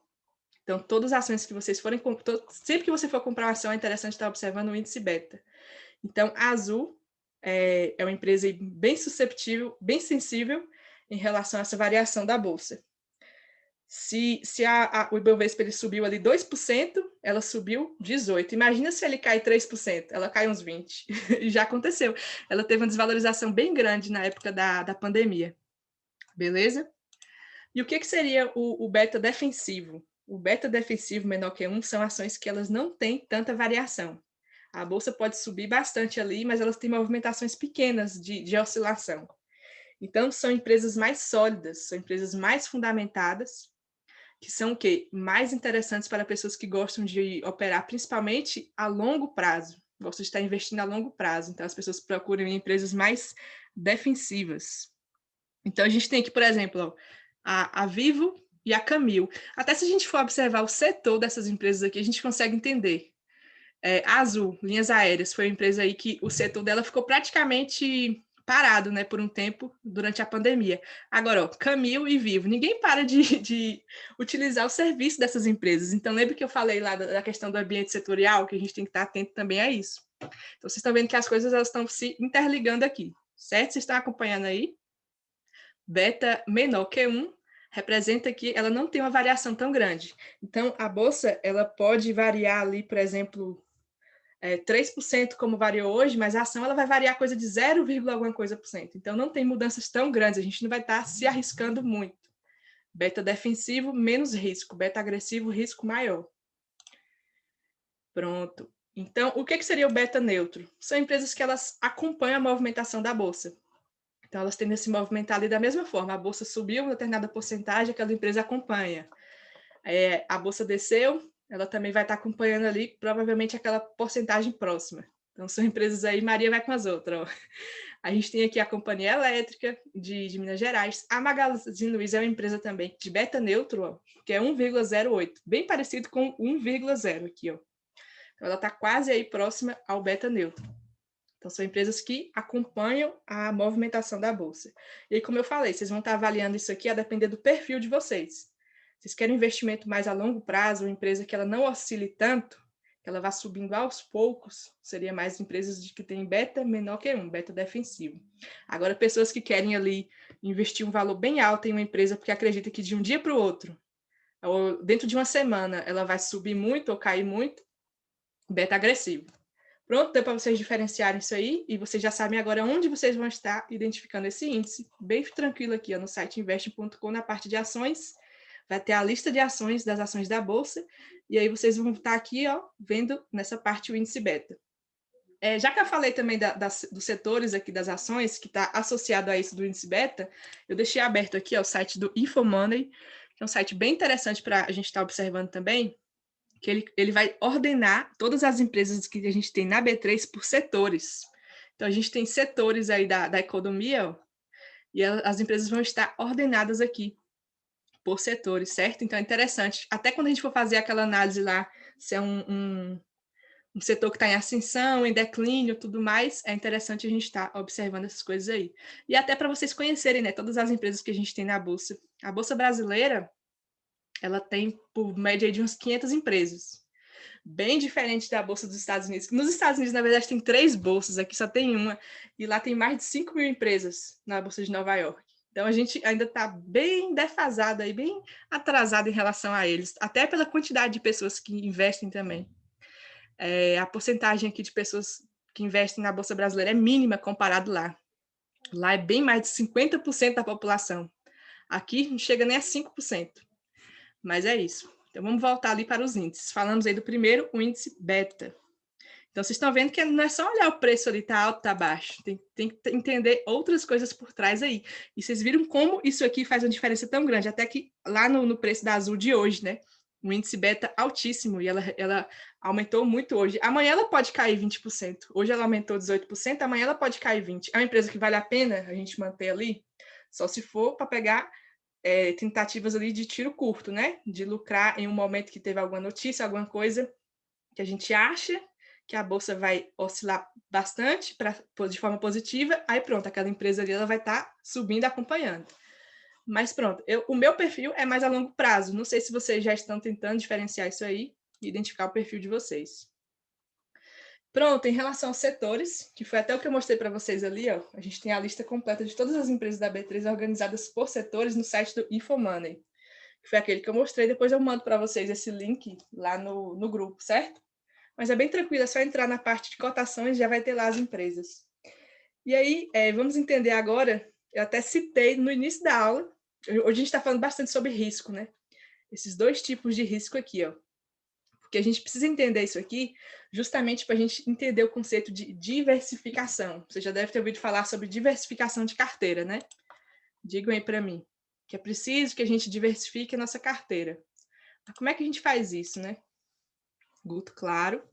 Então, todas as ações que vocês forem... Sempre que você for comprar uma ação, é interessante estar observando o índice beta. Então, a Azul é uma empresa bem susceptível, bem sensível em relação a essa variação da bolsa. Se o Ibovespa ele subiu ali 2%, ela subiu 18%. Imagina se ele cai 3%, ela cai uns 20%. E já aconteceu. Ela teve uma desvalorização bem grande na época da pandemia. Beleza? E o que seria o beta defensivo? O beta defensivo menor que 1 são ações que elas não têm tanta variação. A bolsa pode subir bastante ali, mas elas têm movimentações pequenas de oscilação. Então, são empresas mais sólidas, são empresas mais fundamentadas, que são o quê? Mais interessantes para pessoas que gostam de operar principalmente a longo prazo, gostam de estar investindo a longo prazo. Então, as pessoas procuram empresas mais defensivas. Então, a gente tem aqui, por exemplo, ó, a Vivo e a Camil. Até se a gente for observar o setor dessas empresas aqui, a gente consegue entender. A Azul, Linhas Aéreas, foi uma empresa aí que o setor dela ficou praticamente parado, né, por um tempo durante a pandemia. Agora, ó, Camil e Vivo, ninguém para de utilizar o serviço dessas empresas. Então, lembra que eu falei lá da questão do ambiente setorial, que a gente tem que estar atento também a isso. Então, vocês estão vendo que as coisas elas estão se interligando aqui, certo? Vocês estão acompanhando aí? Beta menor que 1 representa que ela não tem uma variação tão grande. Então, a bolsa ela pode variar ali, por exemplo, 3% como variou hoje, mas a ação ela vai variar coisa de 0, alguma coisa por cento. Então, não tem mudanças tão grandes, a gente não vai estar se arriscando muito. Beta defensivo, menos risco. Beta agressivo, risco maior. Pronto. Então, o que seria o beta neutro? São empresas que elas acompanham a movimentação da bolsa. Então, elas tendem a se movimentar ali da mesma forma. A bolsa subiu uma determinada porcentagem, aquela empresa acompanha. A bolsa desceu, ela também vai estar acompanhando ali, provavelmente, aquela porcentagem próxima. Então, são empresas aí, Maria vai com as outras. Ó. A gente tem aqui a Companhia Elétrica de Minas Gerais. A Magazine Luiza é uma empresa também de beta neutro, ó, que é 1,08, bem parecido com 1,0 aqui. Ó. Então, ela está quase aí próxima ao beta neutro. Então, são empresas que acompanham a movimentação da bolsa. E como eu falei, vocês vão estar avaliando isso aqui a depender do perfil de vocês. Vocês querem um investimento mais a longo prazo, uma empresa que ela não oscile tanto, que ela vá subindo aos poucos, seria mais empresas que têm beta menor que 1, beta defensivo. Agora, pessoas que querem ali investir um valor bem alto em uma empresa porque acredita que de um dia para o outro, ou dentro de uma semana, ela vai subir muito ou cair muito, beta agressivo. Pronto, deu para vocês diferenciarem isso aí e vocês já sabem agora onde vocês vão estar identificando esse índice, bem tranquilo aqui ó, no site investe.com, na parte de ações, vai ter a lista de ações das ações da Bolsa e aí vocês vão estar aqui ó, vendo nessa parte o índice beta. Já que eu falei também dos setores aqui das ações, que está associado a isso do índice beta, eu deixei aberto aqui ó, o site do InfoMoney, que é um site bem interessante para a gente estar observando também, que ele vai ordenar todas as empresas que a gente tem na B3 por setores. Então, a gente tem setores aí da economia, ó, e as empresas vão estar ordenadas aqui por setores, certo? Então é interessante. Até quando a gente for fazer aquela análise lá, se é um setor que está em ascensão, em declínio, tudo mais, é interessante a gente estar observando essas coisas aí. E até para vocês conhecerem, né, todas as empresas que a gente tem na Bolsa. A Bolsa brasileira, ela tem, por média, de umas 500 empresas. Bem diferente da Bolsa dos Estados Unidos. Nos Estados Unidos, na verdade, tem 3 bolsas, aqui só tem uma. E lá tem mais de 5 mil empresas na Bolsa de Nova York. Então, a gente ainda está bem defasado, aí, bem atrasado em relação a eles, até pela quantidade de pessoas que investem também. A porcentagem aqui de pessoas que investem na Bolsa Brasileira é mínima comparado lá. Lá é bem mais de 50% da população. Aqui não chega nem a 5%. Mas é isso. Então, vamos voltar ali para os índices. Falamos aí do primeiro, o índice beta. Então, vocês estão vendo que não é só olhar o preço ali, tá alto, tá baixo. Tem que entender outras coisas por trás aí. E vocês viram como isso aqui faz uma diferença tão grande, até que lá no preço da Azul de hoje, né? O índice beta altíssimo, e ela aumentou muito hoje. Amanhã ela pode cair 20%. Hoje ela aumentou 18%, amanhã ela pode cair 20%. É uma empresa que vale a pena a gente manter ali? Só se for para pegar tentativas ali de tiro curto, né? De lucrar em um momento que teve alguma notícia, alguma coisa que a gente acha que a bolsa vai oscilar bastante de forma positiva, aí pronto, aquela empresa ali ela vai estar subindo, acompanhando. Mas pronto, o meu perfil é mais a longo prazo. Não sei se vocês já estão tentando diferenciar isso aí e identificar o perfil de vocês. Pronto, em relação aos setores, que foi até o que eu mostrei para vocês ali, ó, a gente tem a lista completa de todas as empresas da B3 organizadas por setores no site do InfoMoney, que foi aquele que eu mostrei. Depois eu mando para vocês esse link lá no grupo, certo? Mas é bem tranquilo, é só entrar na parte de cotações e já vai ter lá as empresas. E aí, vamos entender agora, eu até citei no início da aula, hoje a gente está falando bastante sobre risco, né? Esses 2 tipos de risco aqui, ó. Porque a gente precisa entender isso aqui justamente para a gente entender o conceito de diversificação. Você já deve ter ouvido falar sobre diversificação de carteira, né? Digam aí para mim, que é preciso que a gente diversifique a nossa carteira. Mas como é que a gente faz isso, né? Guto, claro.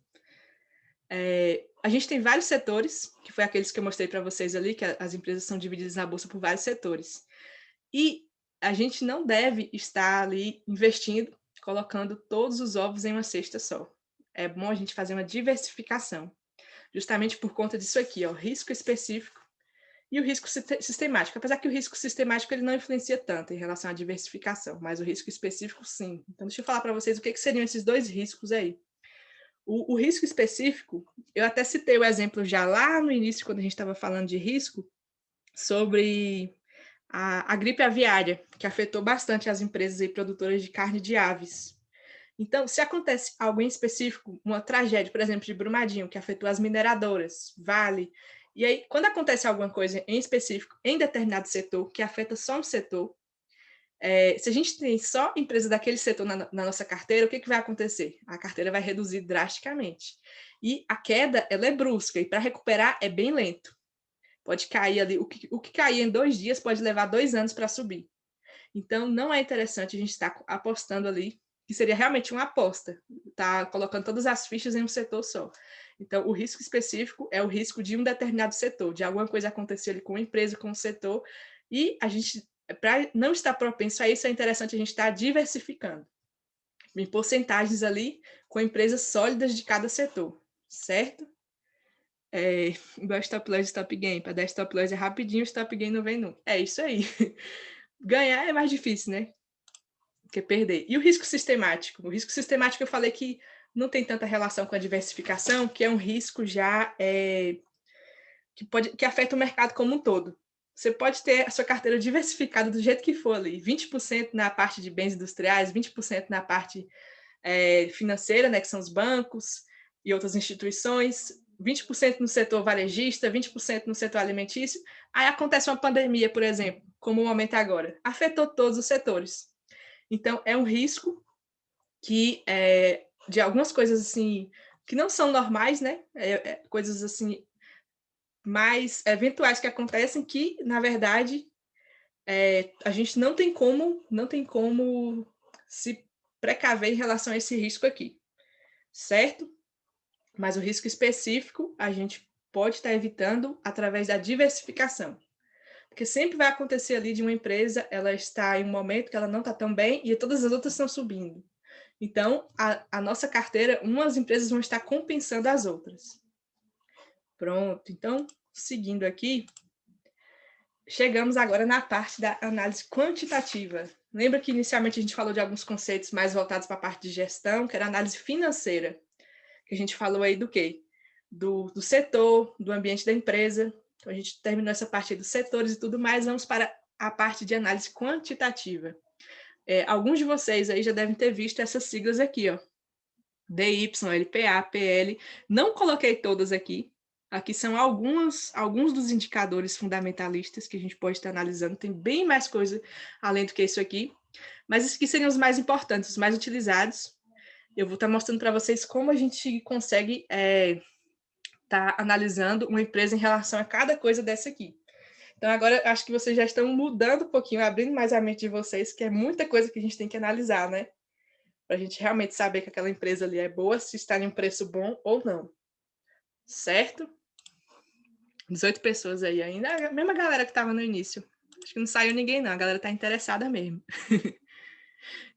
A gente tem vários setores, que foi aqueles que eu mostrei para vocês ali, que as empresas são divididas na bolsa por vários setores. E a gente não deve estar ali investindo, colocando todos os ovos em uma cesta só. É bom a gente fazer uma diversificação, justamente por conta disso aqui, ó, risco específico e o risco sistemático. Apesar que o risco sistemático ele não influencia tanto em relação à diversificação, mas o risco específico sim. Então, deixa eu falar para vocês o que seriam esses 2 riscos aí. O risco específico, eu até citei o exemplo já lá no início, quando a gente estava falando de risco, sobre a gripe aviária, que afetou bastante as empresas e produtoras de carne de aves. Então, se acontece algo em específico, uma tragédia, por exemplo, de Brumadinho, que afetou as mineradoras, Vale, e aí, quando acontece alguma coisa em específico em determinado setor, que afeta só um setor, se a gente tem só empresa daquele setor na nossa carteira, o que vai acontecer? A carteira vai reduzir drasticamente. E a queda, ela é brusca, e para recuperar é bem lento. Pode cair ali, o que cair em 2 dias pode levar 2 anos para subir. Então, não é interessante a gente estar apostando ali, que seria realmente uma aposta, tá colocando todas as fichas em um setor só. Então, o risco específico é o risco de um determinado setor, de alguma coisa acontecer ali com a empresa, com o setor, e a gente, para não estar propenso a isso, é interessante a gente estar diversificando em porcentagens ali com empresas sólidas de cada setor, certo? Igual stop loss e stop gain, para dar stop loss é rapidinho, stop gain não vem nunca. É isso aí. Ganhar é mais difícil, né? Que perder. E o risco sistemático? O risco sistemático eu falei que não tem tanta relação com a diversificação, que é um risco já que afeta o mercado como um todo. Você pode ter a sua carteira diversificada do jeito que for ali, 20% na parte de bens industriais, 20% na parte financeira, né, que são os bancos e outras instituições, 20% no setor varejista, 20% no setor alimentício. Aí acontece uma pandemia, por exemplo, como o momento agora. Afetou todos os setores. Então, é um risco que de algumas coisas assim que não são normais, né? Coisas assim mais eventuais que acontecem que, na verdade, a gente não tem como se precaver em relação a esse risco aqui, certo? Mas o risco específico a gente pode estar evitando através da diversificação. Porque sempre vai acontecer ali de uma empresa, ela está em um momento que ela não está tão bem e todas as outras estão subindo. Então, a nossa carteira, umas empresas vão estar compensando as outras. Pronto, então, seguindo aqui, chegamos agora na parte da análise quantitativa. Lembra que inicialmente a gente falou de alguns conceitos mais voltados para a parte de gestão, que era a análise financeira, que a gente falou aí do quê? Do setor, do ambiente da empresa. Então, a gente terminou essa parte dos setores e tudo mais, vamos para a parte de análise quantitativa. Alguns de vocês aí já devem ter visto essas siglas aqui, ó. DY, LPA, PL. Não coloquei todas aqui. Aqui são alguns dos indicadores fundamentalistas que a gente pode estar analisando. Tem bem mais coisa além do que isso aqui. Mas esses aqui seriam os mais importantes, os mais utilizados. Eu vou estar mostrando para vocês como a gente consegue estar analisando uma empresa em relação a cada coisa dessa aqui. Então, agora, acho que vocês já estão mudando um pouquinho, abrindo mais a mente de vocês, que é muita coisa que a gente tem que analisar, né? Para a gente realmente saber que aquela empresa ali é boa, se está em um preço bom ou não. Certo? 18 pessoas aí ainda, a mesma galera que estava no início. Acho que não saiu ninguém, não. A galera está interessada mesmo.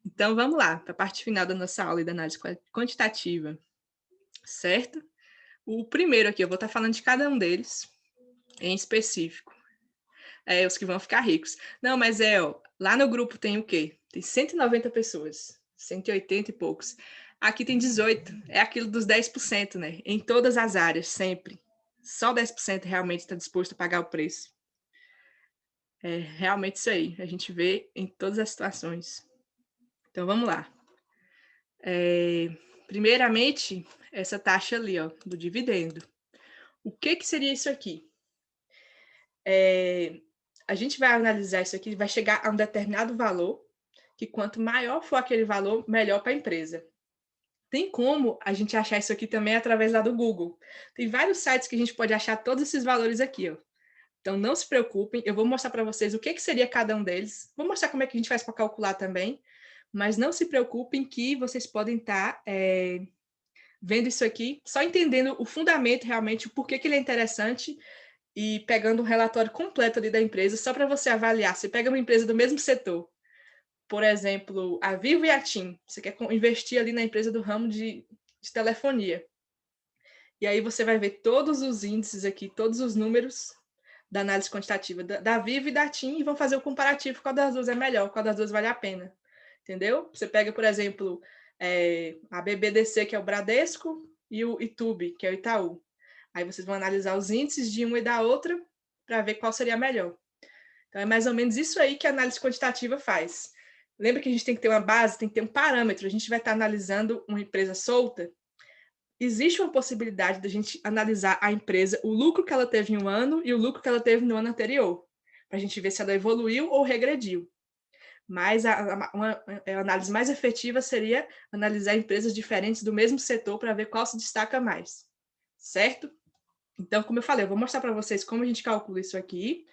Então, vamos lá, para a parte final da nossa aula da análise quantitativa. Certo? O primeiro aqui, eu vou estar falando de cada um deles em específico. Os que vão ficar ricos. Não, mas ó, lá no grupo tem o quê? Tem 190 pessoas, 180 e poucos. Aqui tem 18, é aquilo dos 10%, né? Em todas as áreas, sempre. Só 10% realmente está disposto a pagar o preço. É realmente isso aí, a gente vê em todas as situações. Então, vamos lá. Primeiramente, essa taxa ali, ó, do dividendo. O que seria isso aqui? A gente vai analisar isso aqui, vai chegar a um determinado valor, que quanto maior for aquele valor, melhor para a empresa. Tem como a gente achar isso aqui também através lá do Google. Tem vários sites que a gente pode achar todos esses valores aqui, ó. Então, não se preocupem, eu vou mostrar para vocês o que seria cada um deles. Vou mostrar como é que a gente faz para calcular também, mas não se preocupem que vocês podem estar vendo isso aqui, só entendendo o fundamento realmente, o porquê que ele é interessante e pegando um relatório completo ali da empresa, só para você avaliar. Você pega uma empresa do mesmo setor, por exemplo, a Vivo e a TIM, você quer investir ali na empresa do ramo de telefonia. E aí você vai ver todos os índices aqui, todos os números da análise quantitativa da Vivo e da TIM e vão fazer o comparativo, qual das duas é melhor, qual das duas vale a pena. Entendeu? Você pega, por exemplo, a BBDC, que é o Bradesco, e o Itube, que é o Itaú. Aí vocês vão analisar os índices de uma e da outra para ver qual seria a melhor. Então, é mais ou menos isso aí que a análise quantitativa faz. Lembra que a gente tem que ter uma base, tem que ter um parâmetro. A gente vai estar analisando uma empresa solta. Existe uma possibilidade da gente analisar a empresa, o lucro que ela teve em um ano e o lucro que ela teve no ano anterior, para a gente ver se ela evoluiu ou regrediu. Mas uma análise mais efetiva seria analisar empresas diferentes do mesmo setor para ver qual se destaca mais. Certo? Então, como eu falei, eu vou mostrar para vocês como a gente calcula isso aqui,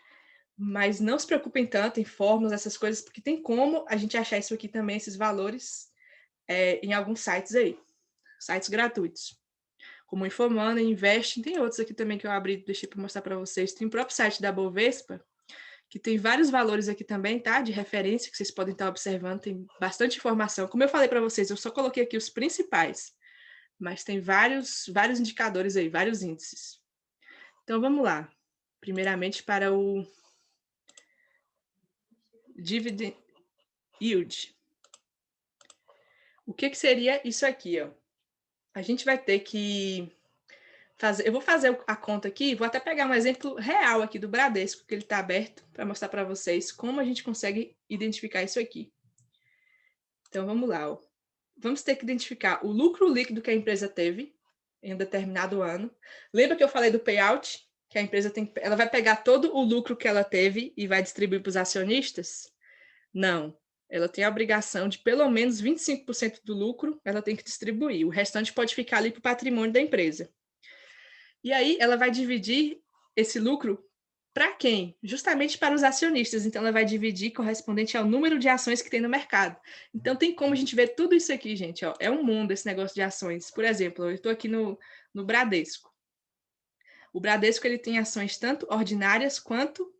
mas não se preocupem tanto em fórmulas, essas coisas, porque tem como a gente achar isso aqui também, esses valores, em alguns sites aí, sites gratuitos, como Infomana, Invest, tem outros aqui também que eu abri, deixei para mostrar para vocês. Tem o próprio site da Bovespa, que tem vários valores aqui também, tá? De referência, que vocês podem estar observando, tem bastante informação. Como eu falei para vocês, eu só coloquei aqui os principais, mas tem vários indicadores aí, vários índices. Então, vamos lá. Primeiramente, para o Dividend Yield. O que seria isso aqui, ó? A gente vai ter que fazer... Eu vou fazer a conta aqui, vou até pegar um exemplo real aqui do Bradesco, que ele está aberto, para mostrar para vocês como a gente consegue identificar isso aqui. Então, vamos lá, ó. Vamos ter que identificar o lucro líquido que a empresa teve em um determinado ano. Lembra que eu falei do payout? Que a empresa ela vai pegar todo o lucro que ela teve e vai distribuir para os acionistas? Não. Ela tem a obrigação de pelo menos 25% do lucro, ela tem que distribuir. O restante pode ficar ali para o patrimônio da empresa. E aí ela vai dividir esse lucro para quem? Justamente para os acionistas. Então, ela vai dividir correspondente ao número de ações que tem no mercado. Então, tem como a gente ver tudo isso aqui, gente. Ó. É um mundo esse negócio de ações. Por exemplo, eu estou aqui no Bradesco. O Bradesco ele tem ações tanto ordinárias quanto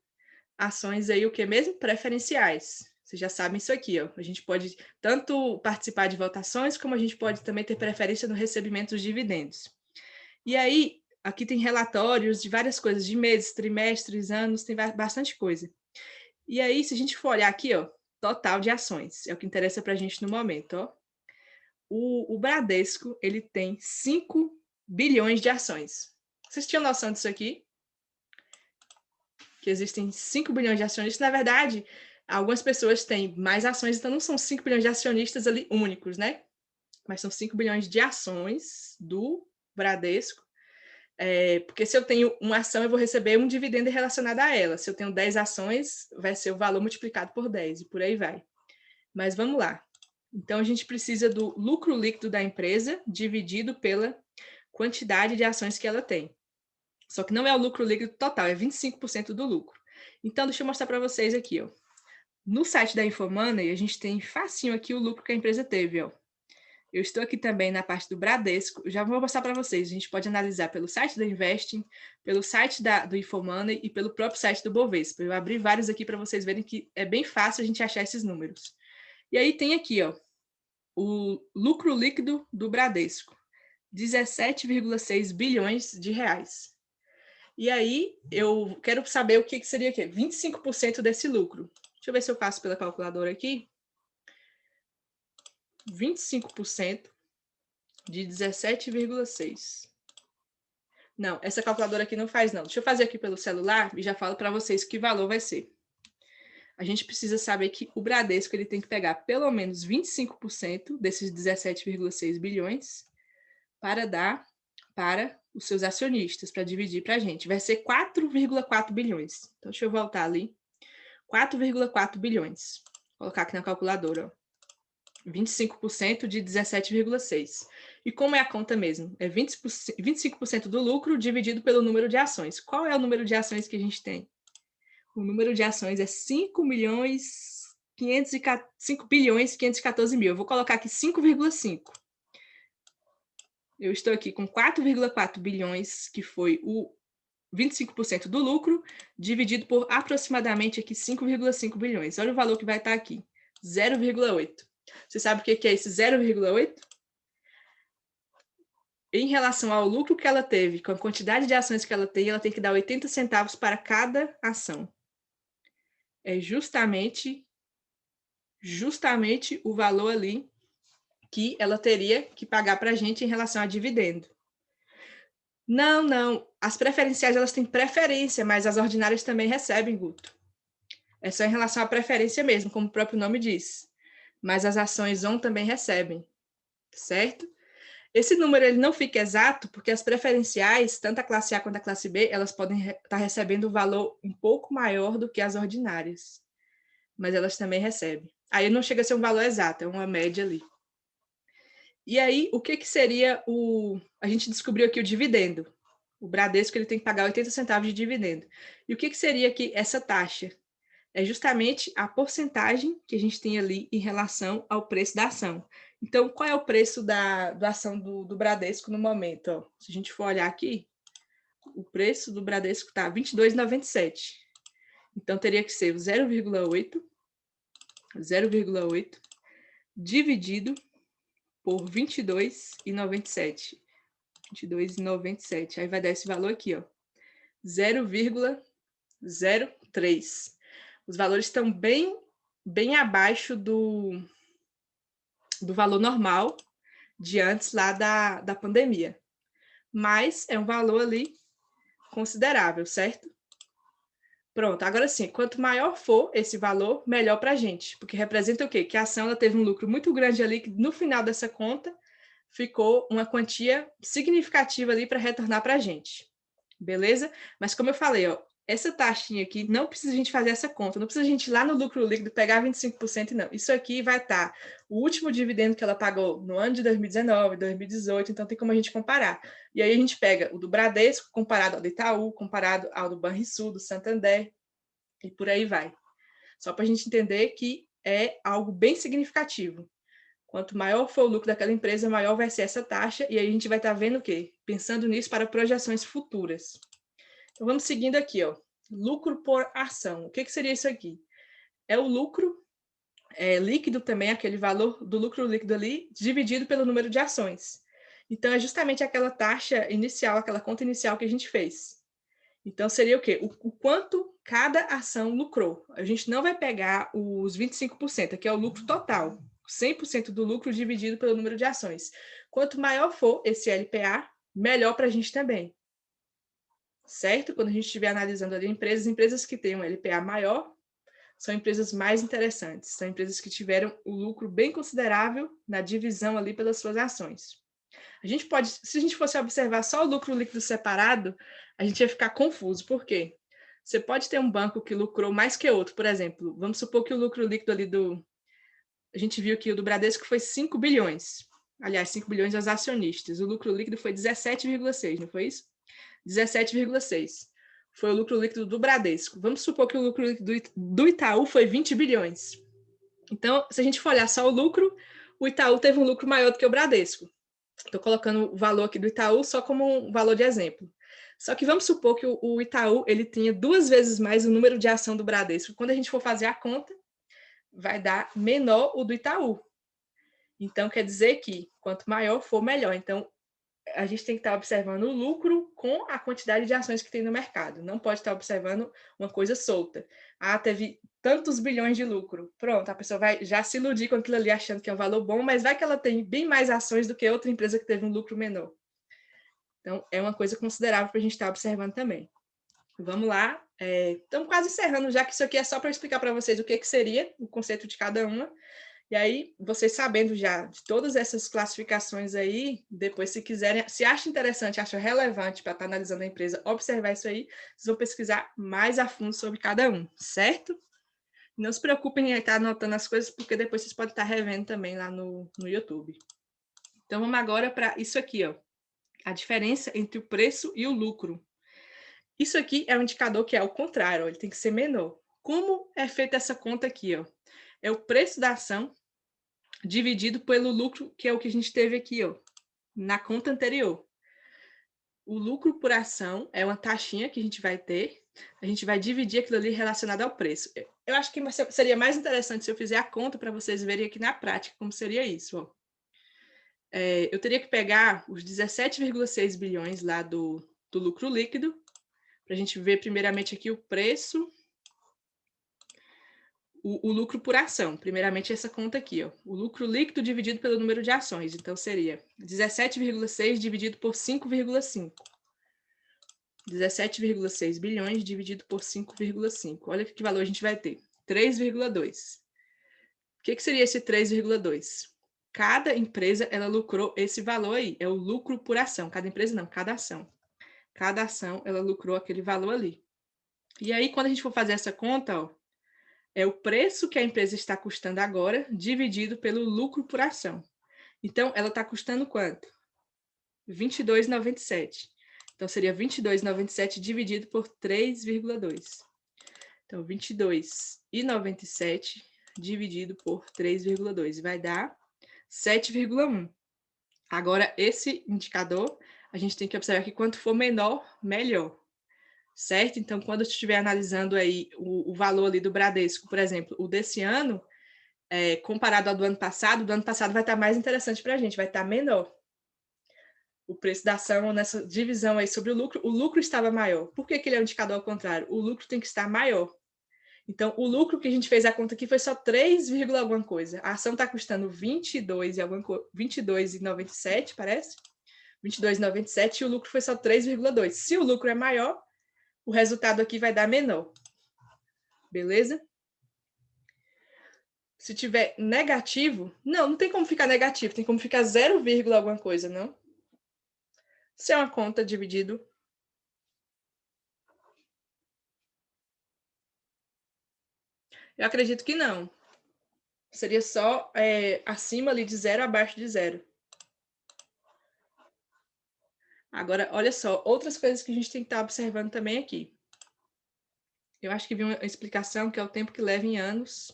ações aí, o que mesmo? Preferenciais. Vocês já sabem isso aqui, ó. A gente pode tanto participar de votações, como a gente pode também ter preferência no recebimento dos dividendos. E aí, aqui tem relatórios de várias coisas, de meses, trimestres, anos, tem bastante coisa. E aí, se a gente for olhar aqui, ó, total de ações, é o que interessa para a gente no momento, ó. O Bradesco, ele tem 5 bilhões de ações. Vocês tinham noção disso aqui? Que existem 5 bilhões de acionistas. Na verdade, algumas pessoas têm mais ações, então não são 5 bilhões de acionistas ali únicos, né? Mas são 5 bilhões de ações do Bradesco. Porque se eu tenho uma ação, eu vou receber um dividendo relacionado a ela. Se eu tenho 10 ações, vai ser o valor multiplicado por 10 e por aí vai. Mas vamos lá. Então, a gente precisa do lucro líquido da empresa dividido pela quantidade de ações que ela tem. Só que não é o lucro líquido total, é 25% do lucro. Então, deixa eu mostrar para vocês aqui, ó. No site da Infomoney, a gente tem facinho aqui o lucro que a empresa teve, ó. Eu estou aqui também na parte do Bradesco, já vou mostrar para vocês. A gente pode analisar pelo site da Investing, pelo site do Infomoney e pelo próprio site do Bovespa. Eu abri vários aqui para vocês verem que é bem fácil a gente achar esses números. E aí tem aqui, ó, o lucro líquido do Bradesco, 17,6 bilhões de reais. E aí eu quero saber o que seria aqui, 25% desse lucro. Deixa eu ver se eu faço pela calculadora aqui. 25% de 17,6. Não, essa calculadora aqui não faz, não. Deixa eu fazer aqui pelo celular e já falo para vocês que valor vai ser. A gente precisa saber que o Bradesco ele tem que pegar pelo menos 25% desses 17,6 bilhões para dar para os seus acionistas, para dividir para a gente. Vai ser 4,4 bilhões. Então, deixa eu voltar ali. 4,4 bilhões. Vou colocar aqui na calculadora, ó. 25% de 17,6. E como é a conta mesmo? É 25% do lucro dividido pelo número de ações. Qual é o número de ações que a gente tem? O número de ações é 5 bilhões 514 mil. Eu vou colocar aqui 5,5. Eu estou aqui com 4,4 bilhões, que foi o 25% do lucro, dividido por aproximadamente aqui 5,5 bilhões. Olha o valor que vai estar aqui, 0,8. Você sabe o que é esse 0,8? Em relação ao lucro que ela teve, com a quantidade de ações que ela tem que dar 80 centavos para cada ação. É justamente o valor ali que ela teria que pagar para a gente em relação a dividendo. Não. As preferenciais, elas têm preferência, mas as ordinárias também recebem, Guto. É só em relação à preferência mesmo, como o próprio nome diz. Mas as ações ON também recebem, certo? Esse número ele não fica exato, porque as preferenciais, tanto a classe A quanto a classe B, elas podem estar recebendo um valor um pouco maior do que as ordinárias. Mas elas também recebem. Aí não chega a ser um valor exato, é uma média ali. E aí, o que seria o... A gente descobriu aqui o dividendo. O Bradesco ele tem que pagar 80 centavos de dividendo. E o que seria aqui essa taxa? É justamente a porcentagem que a gente tem ali em relação ao preço da ação. Então, qual é o preço da ação do Bradesco no momento? Ó, se a gente for olhar aqui, o preço do Bradesco está R$ 22,97. Então, teria que ser 0,8 dividido por 22,97. 22,97. Aí vai dar esse valor aqui, ó, 0,03. Os valores estão bem abaixo do valor normal de antes lá da pandemia. Mas é um valor ali considerável, certo? Pronto, agora sim, quanto maior for esse valor, melhor para a gente, porque representa o quê? Que a ação ela teve um lucro muito grande ali, que no final dessa conta ficou uma quantia significativa ali para retornar para a gente, beleza? Mas como eu falei, ó, essa taxinha aqui, não precisa a gente fazer essa conta, não precisa a gente ir lá no lucro líquido pegar 25%, não. Isso aqui vai estar o último dividendo que ela pagou no ano de 2019, 2018, então tem como a gente comparar. E aí a gente pega o do Bradesco, comparado ao do Itaú, comparado ao do Banrisul, do Santander, e por aí vai. Só para a gente entender que é algo bem significativo. Quanto maior for o lucro daquela empresa, maior vai ser essa taxa, e aí a gente vai estar vendo o quê? Pensando nisso para projeções futuras. Então, vamos seguindo aqui, ó. lucro por ação. O que seria isso aqui? É o lucro líquido também, aquele valor do lucro líquido ali, dividido pelo número de ações. Então, é justamente aquela taxa inicial, aquela conta inicial que a gente fez. Então, seria o quê? O quanto cada ação lucrou. A gente não vai pegar os 25%, que é o lucro total. 100% do lucro dividido pelo número de ações. Quanto maior for esse LPA, melhor para a gente também. Certo? Quando a gente estiver analisando ali empresas que têm um LPA maior, são empresas mais interessantes. São empresas que tiveram o lucro bem considerável na divisão ali pelas suas ações. A gente pode, se a gente fosse observar só o lucro líquido separado, a gente ia ficar confuso. Por quê? Você pode ter um banco que lucrou mais que outro, por exemplo, vamos supor que o lucro líquido ali a gente viu que o do Bradesco foi 5 bilhões. Aliás, 5 bilhões aos acionistas. O lucro líquido foi 17,6, não foi isso? 17,6. Foi o lucro líquido do Bradesco. Vamos supor que o lucro líquido do Itaú foi 20 bilhões. Então, se a gente for olhar só o lucro, o Itaú teve um lucro maior do que o Bradesco. Estou colocando o valor aqui do Itaú só como um valor de exemplo. Só que vamos supor que o Itaú ele tinha 2 vezes mais o número de ação do Bradesco. Quando a gente for fazer a conta, vai dar menor o do Itaú. Então, quer dizer que quanto maior for, melhor. Então, a gente tem que estar observando o lucro com a quantidade de ações que tem no mercado. Não pode estar observando uma coisa solta. Ah, teve tantos bilhões de lucro. Pronto, a pessoa vai já se iludir com aquilo ali, achando que é um valor bom, mas vai que ela tem bem mais ações do que outra empresa que teve um lucro menor. Então, é uma coisa considerável para a gente estar observando também. Vamos lá. Estamos quase encerrando já, que isso aqui é só para explicar para vocês o que seria o conceito de cada uma. E aí, vocês sabendo já de todas essas classificações aí, depois, se quiserem, se acha interessante, acha relevante para estar analisando a empresa, observar isso aí, vocês vão pesquisar mais a fundo sobre cada um, certo? Não se preocupem em estar anotando as coisas, porque depois vocês podem estar revendo também lá no YouTube. Então, vamos agora para isso aqui, ó. A diferença entre o preço e o lucro. Isso aqui é um indicador que é ao contrário, ó, ele tem que ser menor. Como é feita essa conta aqui, ó? É o preço da ação dividido pelo lucro, que é o que a gente teve aqui, ó, na conta anterior. O lucro por ação é uma taxinha que a gente vai ter, a gente vai dividir aquilo ali relacionado ao preço. Eu acho que seria mais interessante se eu fizer a conta para vocês verem aqui na prática como seria isso. Ó. Eu teria que pegar os 17,6 bilhões lá do lucro líquido, para a gente ver primeiramente aqui o preço, o lucro por ação, primeiramente essa conta aqui, ó, o lucro líquido dividido pelo número de ações, então seria 17,6 dividido por 5,5. 17,6 bilhões dividido por 5,5. Olha que valor a gente vai ter, 3,2. O que seria esse 3,2? Cada empresa, ela lucrou esse valor aí, é o lucro por ação, cada empresa não, cada ação. Cada ação, ela lucrou aquele valor ali. E aí, quando a gente for fazer essa conta, ó, é o preço que a empresa está custando agora, dividido pelo lucro por ação. Então, ela está custando quanto? R$ 22,97. Então, seria 22,97 dividido por 3,2. Então, 22,97 dividido por 3,2 vai dar 7,1. Agora, esse indicador, a gente tem que observar que quanto for menor, melhor. Certo? Então, quando eu estiver analisando aí o valor ali do Bradesco, por exemplo, o desse ano, comparado ao do ano passado vai estar mais interessante para a gente, vai estar menor. O preço da ação nessa divisão aí sobre o lucro estava maior. Por que ele é um indicador ao contrário? O lucro tem que estar maior. Então, o lucro que a gente fez a conta aqui foi só 3, alguma coisa. A ação está custando 22,97, parece? 22,97 e o lucro foi só 3,2. Se o lucro é maior, o resultado aqui vai dar menor. Beleza? Se tiver negativo, não tem como ficar negativo, tem como ficar 0, alguma coisa, não? Se é uma conta dividido. Eu acredito que não. Seria só acima ali de 0, abaixo de 0. Agora, olha só, outras coisas que a gente tem que estar observando também aqui. Eu acho que vi uma explicação que é o tempo que leva em anos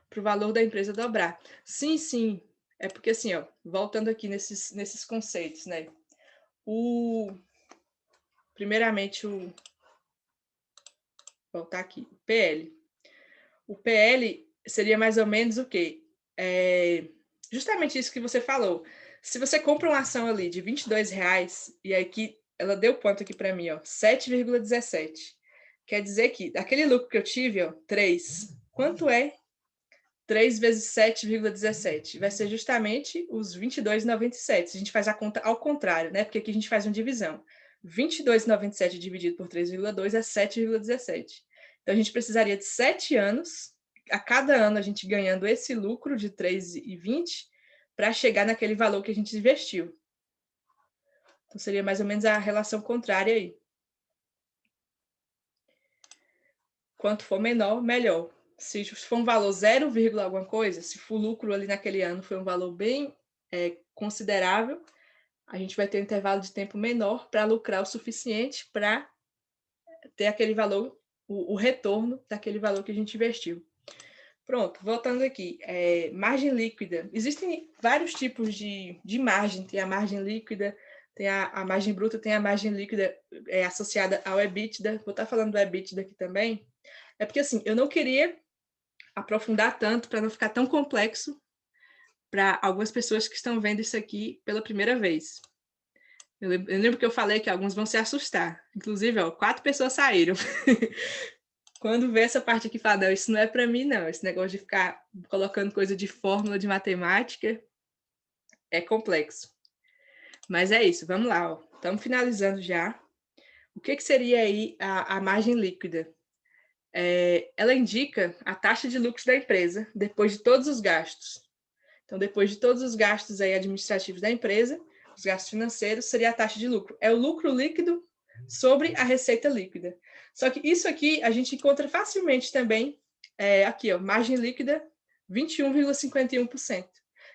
para o valor da empresa dobrar. Sim, sim. É porque assim, ó, voltando aqui nesses conceitos, né? Primeiramente, voltar aqui, PL. O PL seria mais ou menos o quê? Justamente isso que você falou. Se você compra uma ação ali de R$ 22, e aqui ela deu quanto aqui para mim, ó? 7,17. Quer dizer que daquele lucro que eu tive, ó, 3. Quanto é 3 vezes 7,17? Vai ser justamente os 22,97. A gente faz a conta ao contrário, né? Porque aqui a gente faz uma divisão. 22,97 dividido por 3,2 é 7,17. Então, a gente precisaria de 7 anos, a cada ano a gente ganhando esse lucro de 3,20 para chegar naquele valor que a gente investiu. Então, seria mais ou menos a relação contrária aí. Quanto for menor, melhor. Se for um valor 0, alguma coisa, se for lucro ali naquele ano foi um valor bem considerável, a gente vai ter um intervalo de tempo menor para lucrar o suficiente para ter aquele valor, o retorno daquele valor que a gente investiu. Pronto, voltando aqui. Margem líquida. Existem vários tipos de margem. Tem a margem líquida, tem a margem bruta, tem a margem líquida associada ao EBITDA. Vou estar falando do EBITDA aqui também. É porque, assim, eu não queria aprofundar tanto para não ficar tão complexo para algumas pessoas que estão vendo isso aqui pela primeira vez. Eu lembro que eu falei que alguns vão se assustar. Inclusive, 4 pessoas saíram. Quando vê essa parte aqui, fala, não, isso não é para mim, não. Esse negócio de ficar colocando coisa de fórmula de matemática é complexo. Mas é isso, vamos lá. Estamos finalizando já. O que seria aí a margem líquida? Ela indica a taxa de lucros da empresa depois de todos os gastos. Então, depois de todos os gastos aí administrativos da empresa, os gastos financeiros, seria a taxa de lucro. É o lucro líquido sobre a receita líquida. Só que isso aqui a gente encontra facilmente também, aqui, ó, margem líquida, 21,51%.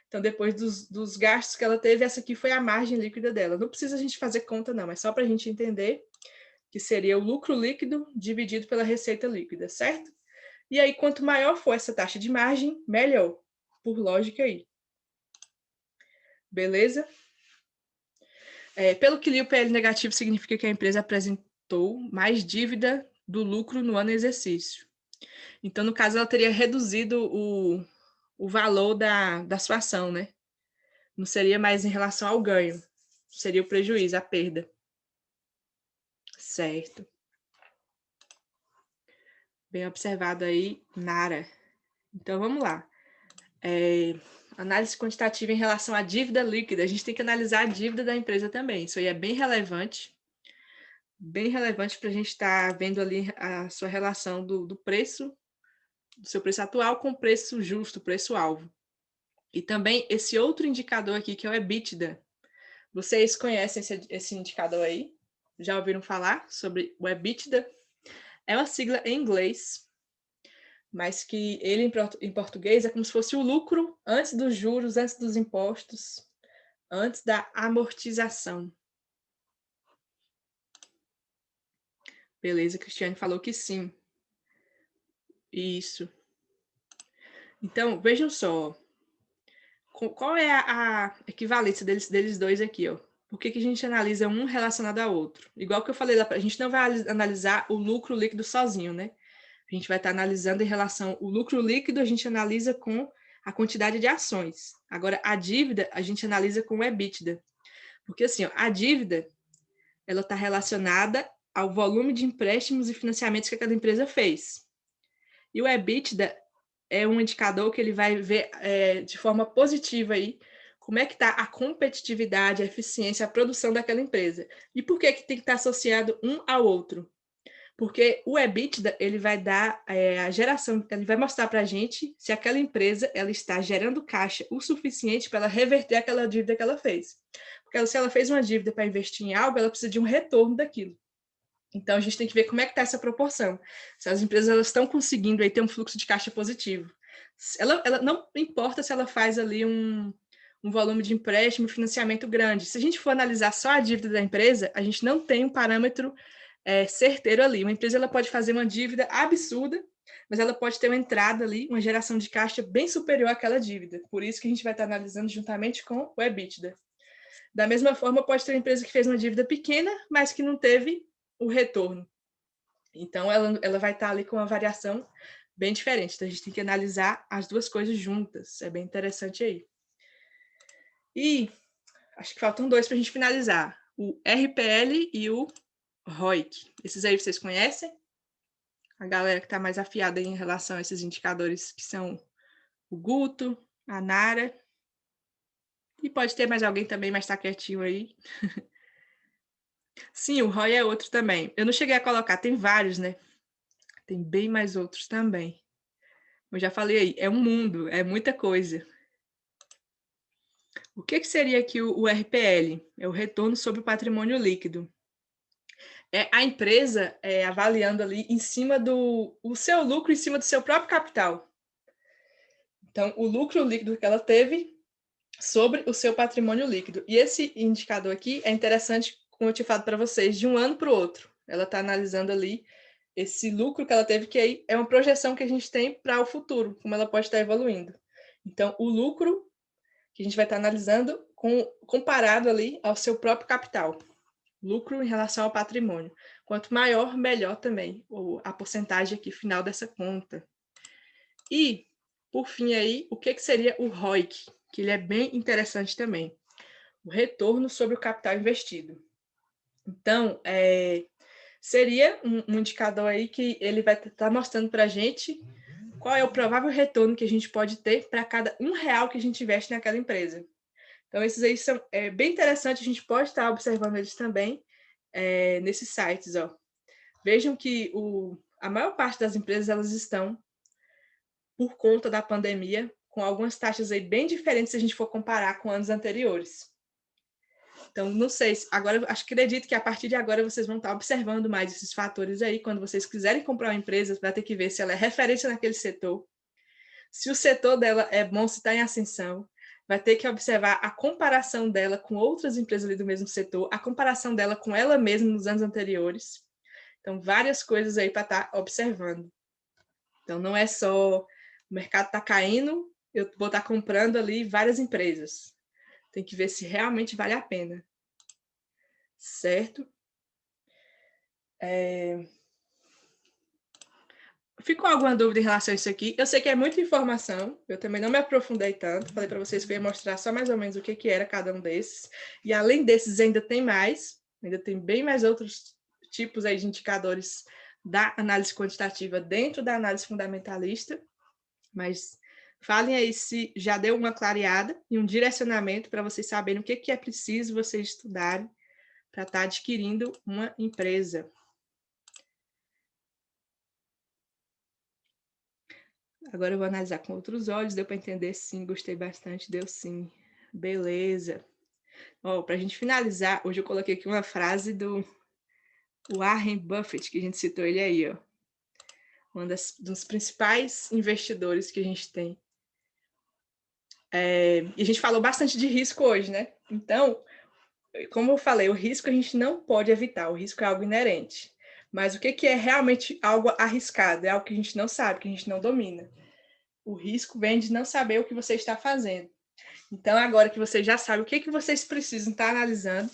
Então, depois dos gastos que ela teve, essa aqui foi a margem líquida dela. Não precisa a gente fazer conta, não, é só para a gente entender que seria o lucro líquido dividido pela receita líquida, certo? E aí, quanto maior for essa taxa de margem, melhor, por lógica aí. Beleza? Pelo que li, o PL negativo significa que a empresa apresentou mais dívida do lucro no ano exercício. Então, no caso, ela teria reduzido o valor da sua ação, né? Não seria mais em relação ao ganho, seria o prejuízo, a perda. Certo. Bem observado aí, Nara. Então, vamos lá. Análise quantitativa em relação à dívida líquida. A gente tem que analisar a dívida da empresa também. Isso aí é bem relevante para a gente estar vendo ali a sua relação do preço, do seu preço atual com o preço justo, preço-alvo. E também esse outro indicador aqui, que é o EBITDA. Vocês conhecem esse indicador aí? Já ouviram falar sobre o EBITDA? É uma sigla em inglês, mas que ele em português é como se fosse o lucro antes dos juros, antes dos impostos, antes da amortização. Beleza, Cristiane falou que sim. Isso. Então, vejam só. Qual é a equivalência deles dois aqui, ó? Por que a gente analisa um relacionado ao outro? Igual que eu falei, a gente não vai analisar o lucro líquido sozinho, né? A gente vai estar analisando em relação ao lucro líquido, a gente analisa com a quantidade de ações. Agora, a dívida, a gente analisa com o EBITDA. Porque, assim, ó, a dívida, ela está relacionada ao volume de empréstimos e financiamentos que aquela empresa fez. E o EBITDA é um indicador que ele vai ver de forma positiva aí como é que está a competitividade, a eficiência, a produção daquela empresa. E por que tem que estar associado um ao outro? Porque o EBITDA, ele vai dar a geração, ele vai mostrar para a gente se aquela empresa ela está gerando caixa o suficiente para ela reverter aquela dívida que ela fez. Porque se ela fez uma dívida para investir em algo, ela precisa de um retorno daquilo. Então, a gente tem que ver como é que está essa proporção. Se as empresas elas estão conseguindo aí ter um fluxo de caixa positivo. Ela não importa se ela faz ali um volume de empréstimo e financiamento grande. Se a gente for analisar só a dívida da empresa, a gente não tem um parâmetro certeiro ali. Uma empresa ela pode fazer uma dívida absurda, mas ela pode ter uma entrada ali, uma geração de caixa bem superior àquela dívida. Por isso que a gente vai estar analisando juntamente com o EBITDA. Da mesma forma, pode ter uma empresa que fez uma dívida pequena, mas que não teve o retorno. Então, ela vai estar ali com uma variação bem diferente. Então, a gente tem que analisar as duas coisas juntas. É bem interessante aí. E acho que faltam dois para a gente finalizar. O RPL e o ROIC. Esses aí vocês conhecem? A galera que está mais afiada em relação a esses indicadores que são o Guto, a Nara. E pode ter mais alguém também, mas está quietinho aí. Sim, o ROI é outro também. Eu não cheguei a colocar, tem vários, né? Tem bem mais outros também. Eu já falei aí, é um mundo, é muita coisa. O que seria aqui o RPL? É o retorno sobre o patrimônio líquido. É a empresa avaliando ali em cima o seu lucro, em cima do seu próprio capital. Então, o lucro líquido que ela teve sobre o seu patrimônio líquido. E esse indicador aqui é interessante, como eu tinha falado para vocês, de um ano para o outro. Ela está analisando ali esse lucro que ela teve, que aí é uma projeção que a gente tem para o futuro, como ela pode estar evoluindo. Então, o lucro que a gente vai estar analisando comparado ali ao seu próprio capital. Lucro em relação ao patrimônio. Quanto maior, melhor também a porcentagem aqui final dessa conta. E, por fim aí, o que seria o ROIC? Que ele é bem interessante também. O retorno sobre o capital investido. Então, seria um indicador aí que ele vai estar mostrando para a gente qual é o provável retorno que a gente pode ter para cada R$ 1 que a gente investe naquela empresa. Então, esses aí são bem interessantes, a gente pode estar observando eles também nesses sites. Ó. Vejam que a maior parte das empresas elas estão, por conta da pandemia, com algumas taxas aí bem diferentes se a gente for comparar com anos anteriores. Então, não sei, agora acredito que a partir de agora vocês vão estar observando mais esses fatores aí. Quando vocês quiserem comprar uma empresa, vai ter que ver se ela é referência naquele setor, se o setor dela é bom, se está em ascensão, vai ter que observar a comparação dela com outras empresas ali do mesmo setor, a comparação dela com ela mesma nos anos anteriores. Então, várias coisas aí para estar observando. Então, não é só o mercado está caindo, eu vou estar comprando ali várias empresas. Tem que ver se realmente vale a pena. Certo? Ficou alguma dúvida em relação a isso aqui? Eu sei que é muita informação, eu também não me aprofundei tanto, falei para vocês que eu ia mostrar só mais ou menos o que era cada um desses, e além desses ainda tem mais, ainda tem bem mais outros tipos aí de indicadores da análise quantitativa dentro da análise fundamentalista, mas falem aí se já deu uma clareada e um direcionamento para vocês saberem o que é preciso vocês estudarem para estar adquirindo uma empresa. Agora eu vou analisar com outros olhos, deu para entender sim, gostei bastante, deu sim. Beleza. Para a gente finalizar, hoje eu coloquei aqui uma frase do Warren Buffett, que a gente citou ele aí, ó. Dos principais investidores que a gente tem. E a gente falou bastante de risco hoje, né? Então, como eu falei, o risco a gente não pode evitar, o risco é algo inerente. Mas o que é realmente algo arriscado? É algo que a gente não sabe, que a gente não domina. O risco vem de não saber o que você está fazendo. Então, agora que vocês já sabem o que vocês precisam estar analisando,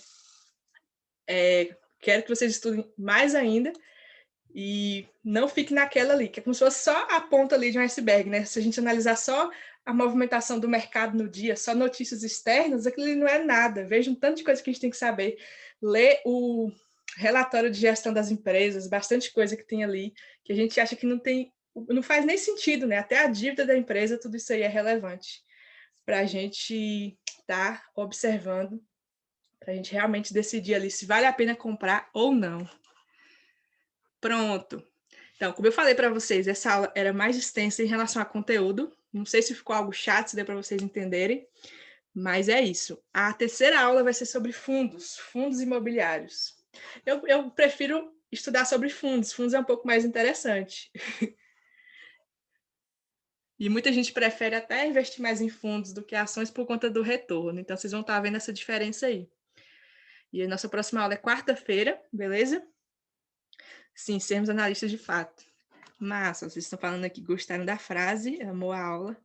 quero que vocês estudem mais ainda e não fique naquela ali, que é como se fosse só a ponta ali de um iceberg, né? Se a gente analisar só a movimentação do mercado no dia, só notícias externas, aquilo não é nada. Veja um tanto de coisa que a gente tem que saber. Ler o relatório de gestão das empresas, bastante coisa que tem ali, que a gente acha que não faz nem sentido, né? Até a dívida da empresa, tudo isso aí é relevante para a gente estar observando, para a gente realmente decidir ali se vale a pena comprar ou não. Pronto. Então, como eu falei para vocês, essa aula era mais extensa em relação a conteúdo. Não sei se ficou algo chato, se deu para vocês entenderem, mas é isso. A terceira aula vai ser sobre fundos imobiliários. Eu prefiro estudar sobre fundos é um pouco mais interessante. E muita gente prefere até investir mais em fundos do que ações por conta do retorno. Então, vocês vão estar vendo essa diferença aí. E a nossa próxima aula é quarta-feira, beleza? Sim, sermos analistas de fato. Massa, vocês estão falando aqui, gostaram da frase, amou a aula.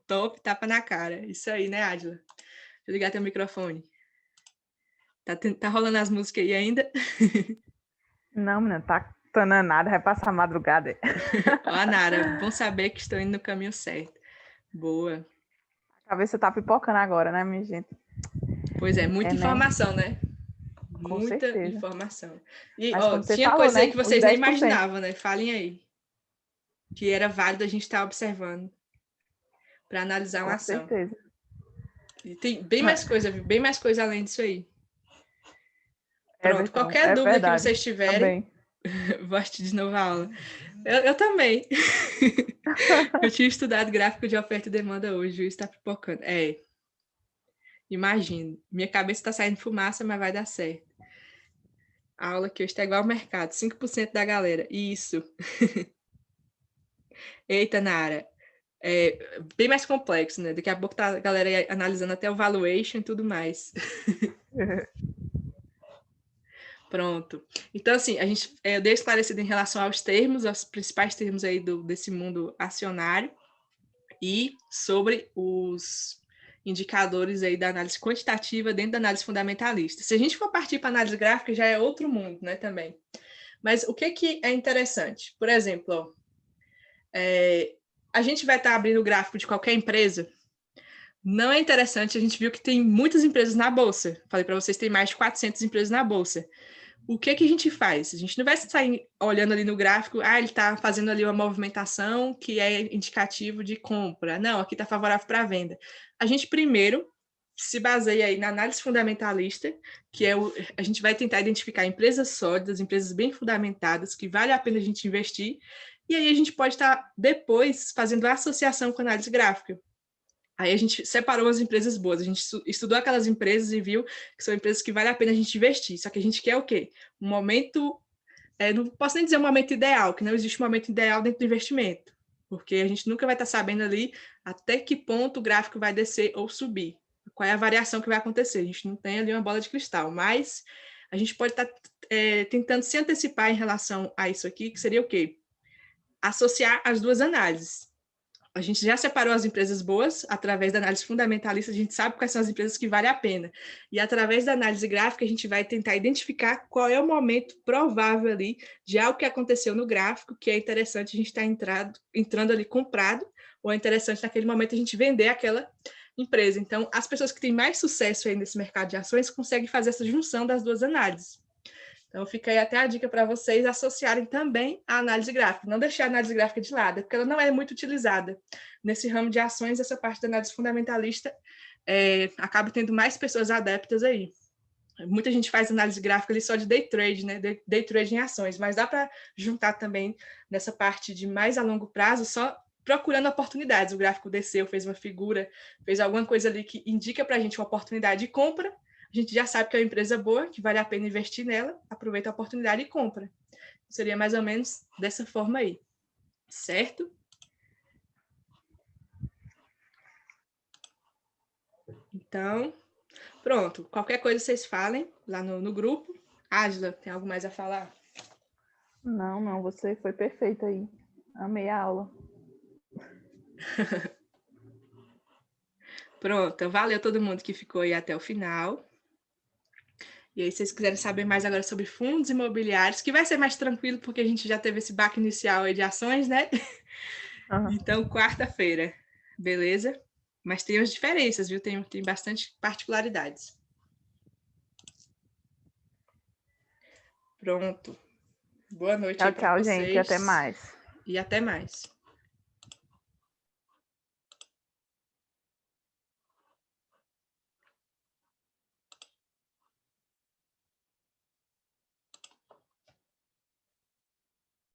Top, tapa na cara. Isso aí, né, Adila? Deixa eu ligar teu microfone. Tá rolando as músicas aí ainda? Não, menina, tá Tô nada, vai passar a madrugada. Ó, Nara, bom saber que estou indo no caminho certo. Boa. A cabeça tá pipocando agora, né, minha gente? Pois é, muita Né? informação, né? Com Muita certeza. informação. E, Mas ó, como você tinha falou, coisa aí né? que Os vocês nem 10%. imaginavam, né? Falem aí. Que era válido a gente estar observando para analisar uma Com ação. certeza. E tem bem mais coisa, viu? Bem mais coisa além disso aí. Pronto, Everton, qualquer é dúvida que verdade. vocês tiverem, Também. volte de novo a aula. Eu também. Eu tinha estudado gráfico de oferta e demanda hoje, o está pipocando. Imagino. Minha cabeça está saindo fumaça, mas vai dar certo. A aula que hoje está igual ao mercado, 5% da galera. Isso. Eita, Nara. É bem mais complexo, né? Daqui a pouco tá a galera aí analisando até o valuation e tudo mais. Pronto. Então, assim, eu dei esclarecido em relação aos termos, aos principais termos aí desse mundo acionário e sobre os indicadores aí da análise quantitativa dentro da análise fundamentalista. Se a gente for partir para análise gráfica, já é outro mundo, né, também. Mas o que é interessante? Por exemplo, ó, a gente vai estar abrindo o gráfico de qualquer empresa. Não é interessante, a gente viu que tem muitas empresas na Bolsa. Falei para vocês, tem mais de 400 empresas na Bolsa. O que a gente faz? A gente não vai sair olhando ali no gráfico, ele está fazendo ali uma movimentação que é indicativo de compra. Não, aqui está favorável para venda. A gente primeiro se baseia aí na análise fundamentalista, que a gente vai tentar identificar empresas sólidas, empresas bem fundamentadas, que vale a pena a gente investir, e aí a gente pode estar depois fazendo a associação com a análise gráfica. Aí a gente separou as empresas boas, a gente estudou aquelas empresas e viu que são empresas que vale a pena a gente investir. Só que a gente quer o quê? Um momento, não posso nem dizer um momento ideal, que não existe um momento ideal dentro do investimento, porque a gente nunca vai estar sabendo ali até que ponto o gráfico vai descer ou subir, qual é a variação que vai acontecer. A gente não tem ali uma bola de cristal, mas a gente pode estar tentando se antecipar em relação a isso aqui, que seria o quê? Associar as duas análises. A gente já separou as empresas boas, através da análise fundamentalista, a gente sabe quais são as empresas que valem a pena. E através da análise gráfica, a gente vai tentar identificar qual é o momento provável ali de algo que aconteceu no gráfico, que é interessante a gente estar entrando ali comprado, ou é interessante naquele momento a gente vender aquela empresa. Então, as pessoas que têm mais sucesso aí nesse mercado de ações conseguem fazer essa junção das duas análises. Então, fica aí até a dica para vocês associarem também a análise gráfica. Não deixar a análise gráfica de lado, porque ela não é muito utilizada. Nesse ramo de ações, essa parte da análise fundamentalista acaba tendo mais pessoas adeptas aí. Muita gente faz análise gráfica ali só de day trade, né? Day trade em ações, mas dá para juntar também nessa parte de mais a longo prazo, só procurando oportunidades. O gráfico desceu, fez uma figura, fez alguma coisa ali que indica para a gente uma oportunidade de compra. A gente já sabe que é uma empresa boa, que vale a pena investir nela, aproveita a oportunidade e compra. Seria mais ou menos dessa forma aí, certo? Então, pronto. Qualquer coisa vocês falem lá no grupo. Ângela, tem algo mais a falar? Não, você foi perfeita aí. Amei a aula. Pronto, valeu todo mundo que ficou aí até o final. E aí, se vocês quiserem saber mais agora sobre fundos imobiliários, que vai ser mais tranquilo, porque a gente já teve esse baque inicial aí de ações, né? Uhum. Então, quarta-feira, beleza? Mas tem as diferenças, viu? Tem bastante particularidades. Pronto. Boa noite aí para Tchau, gente. Até vocês. mais. E até mais.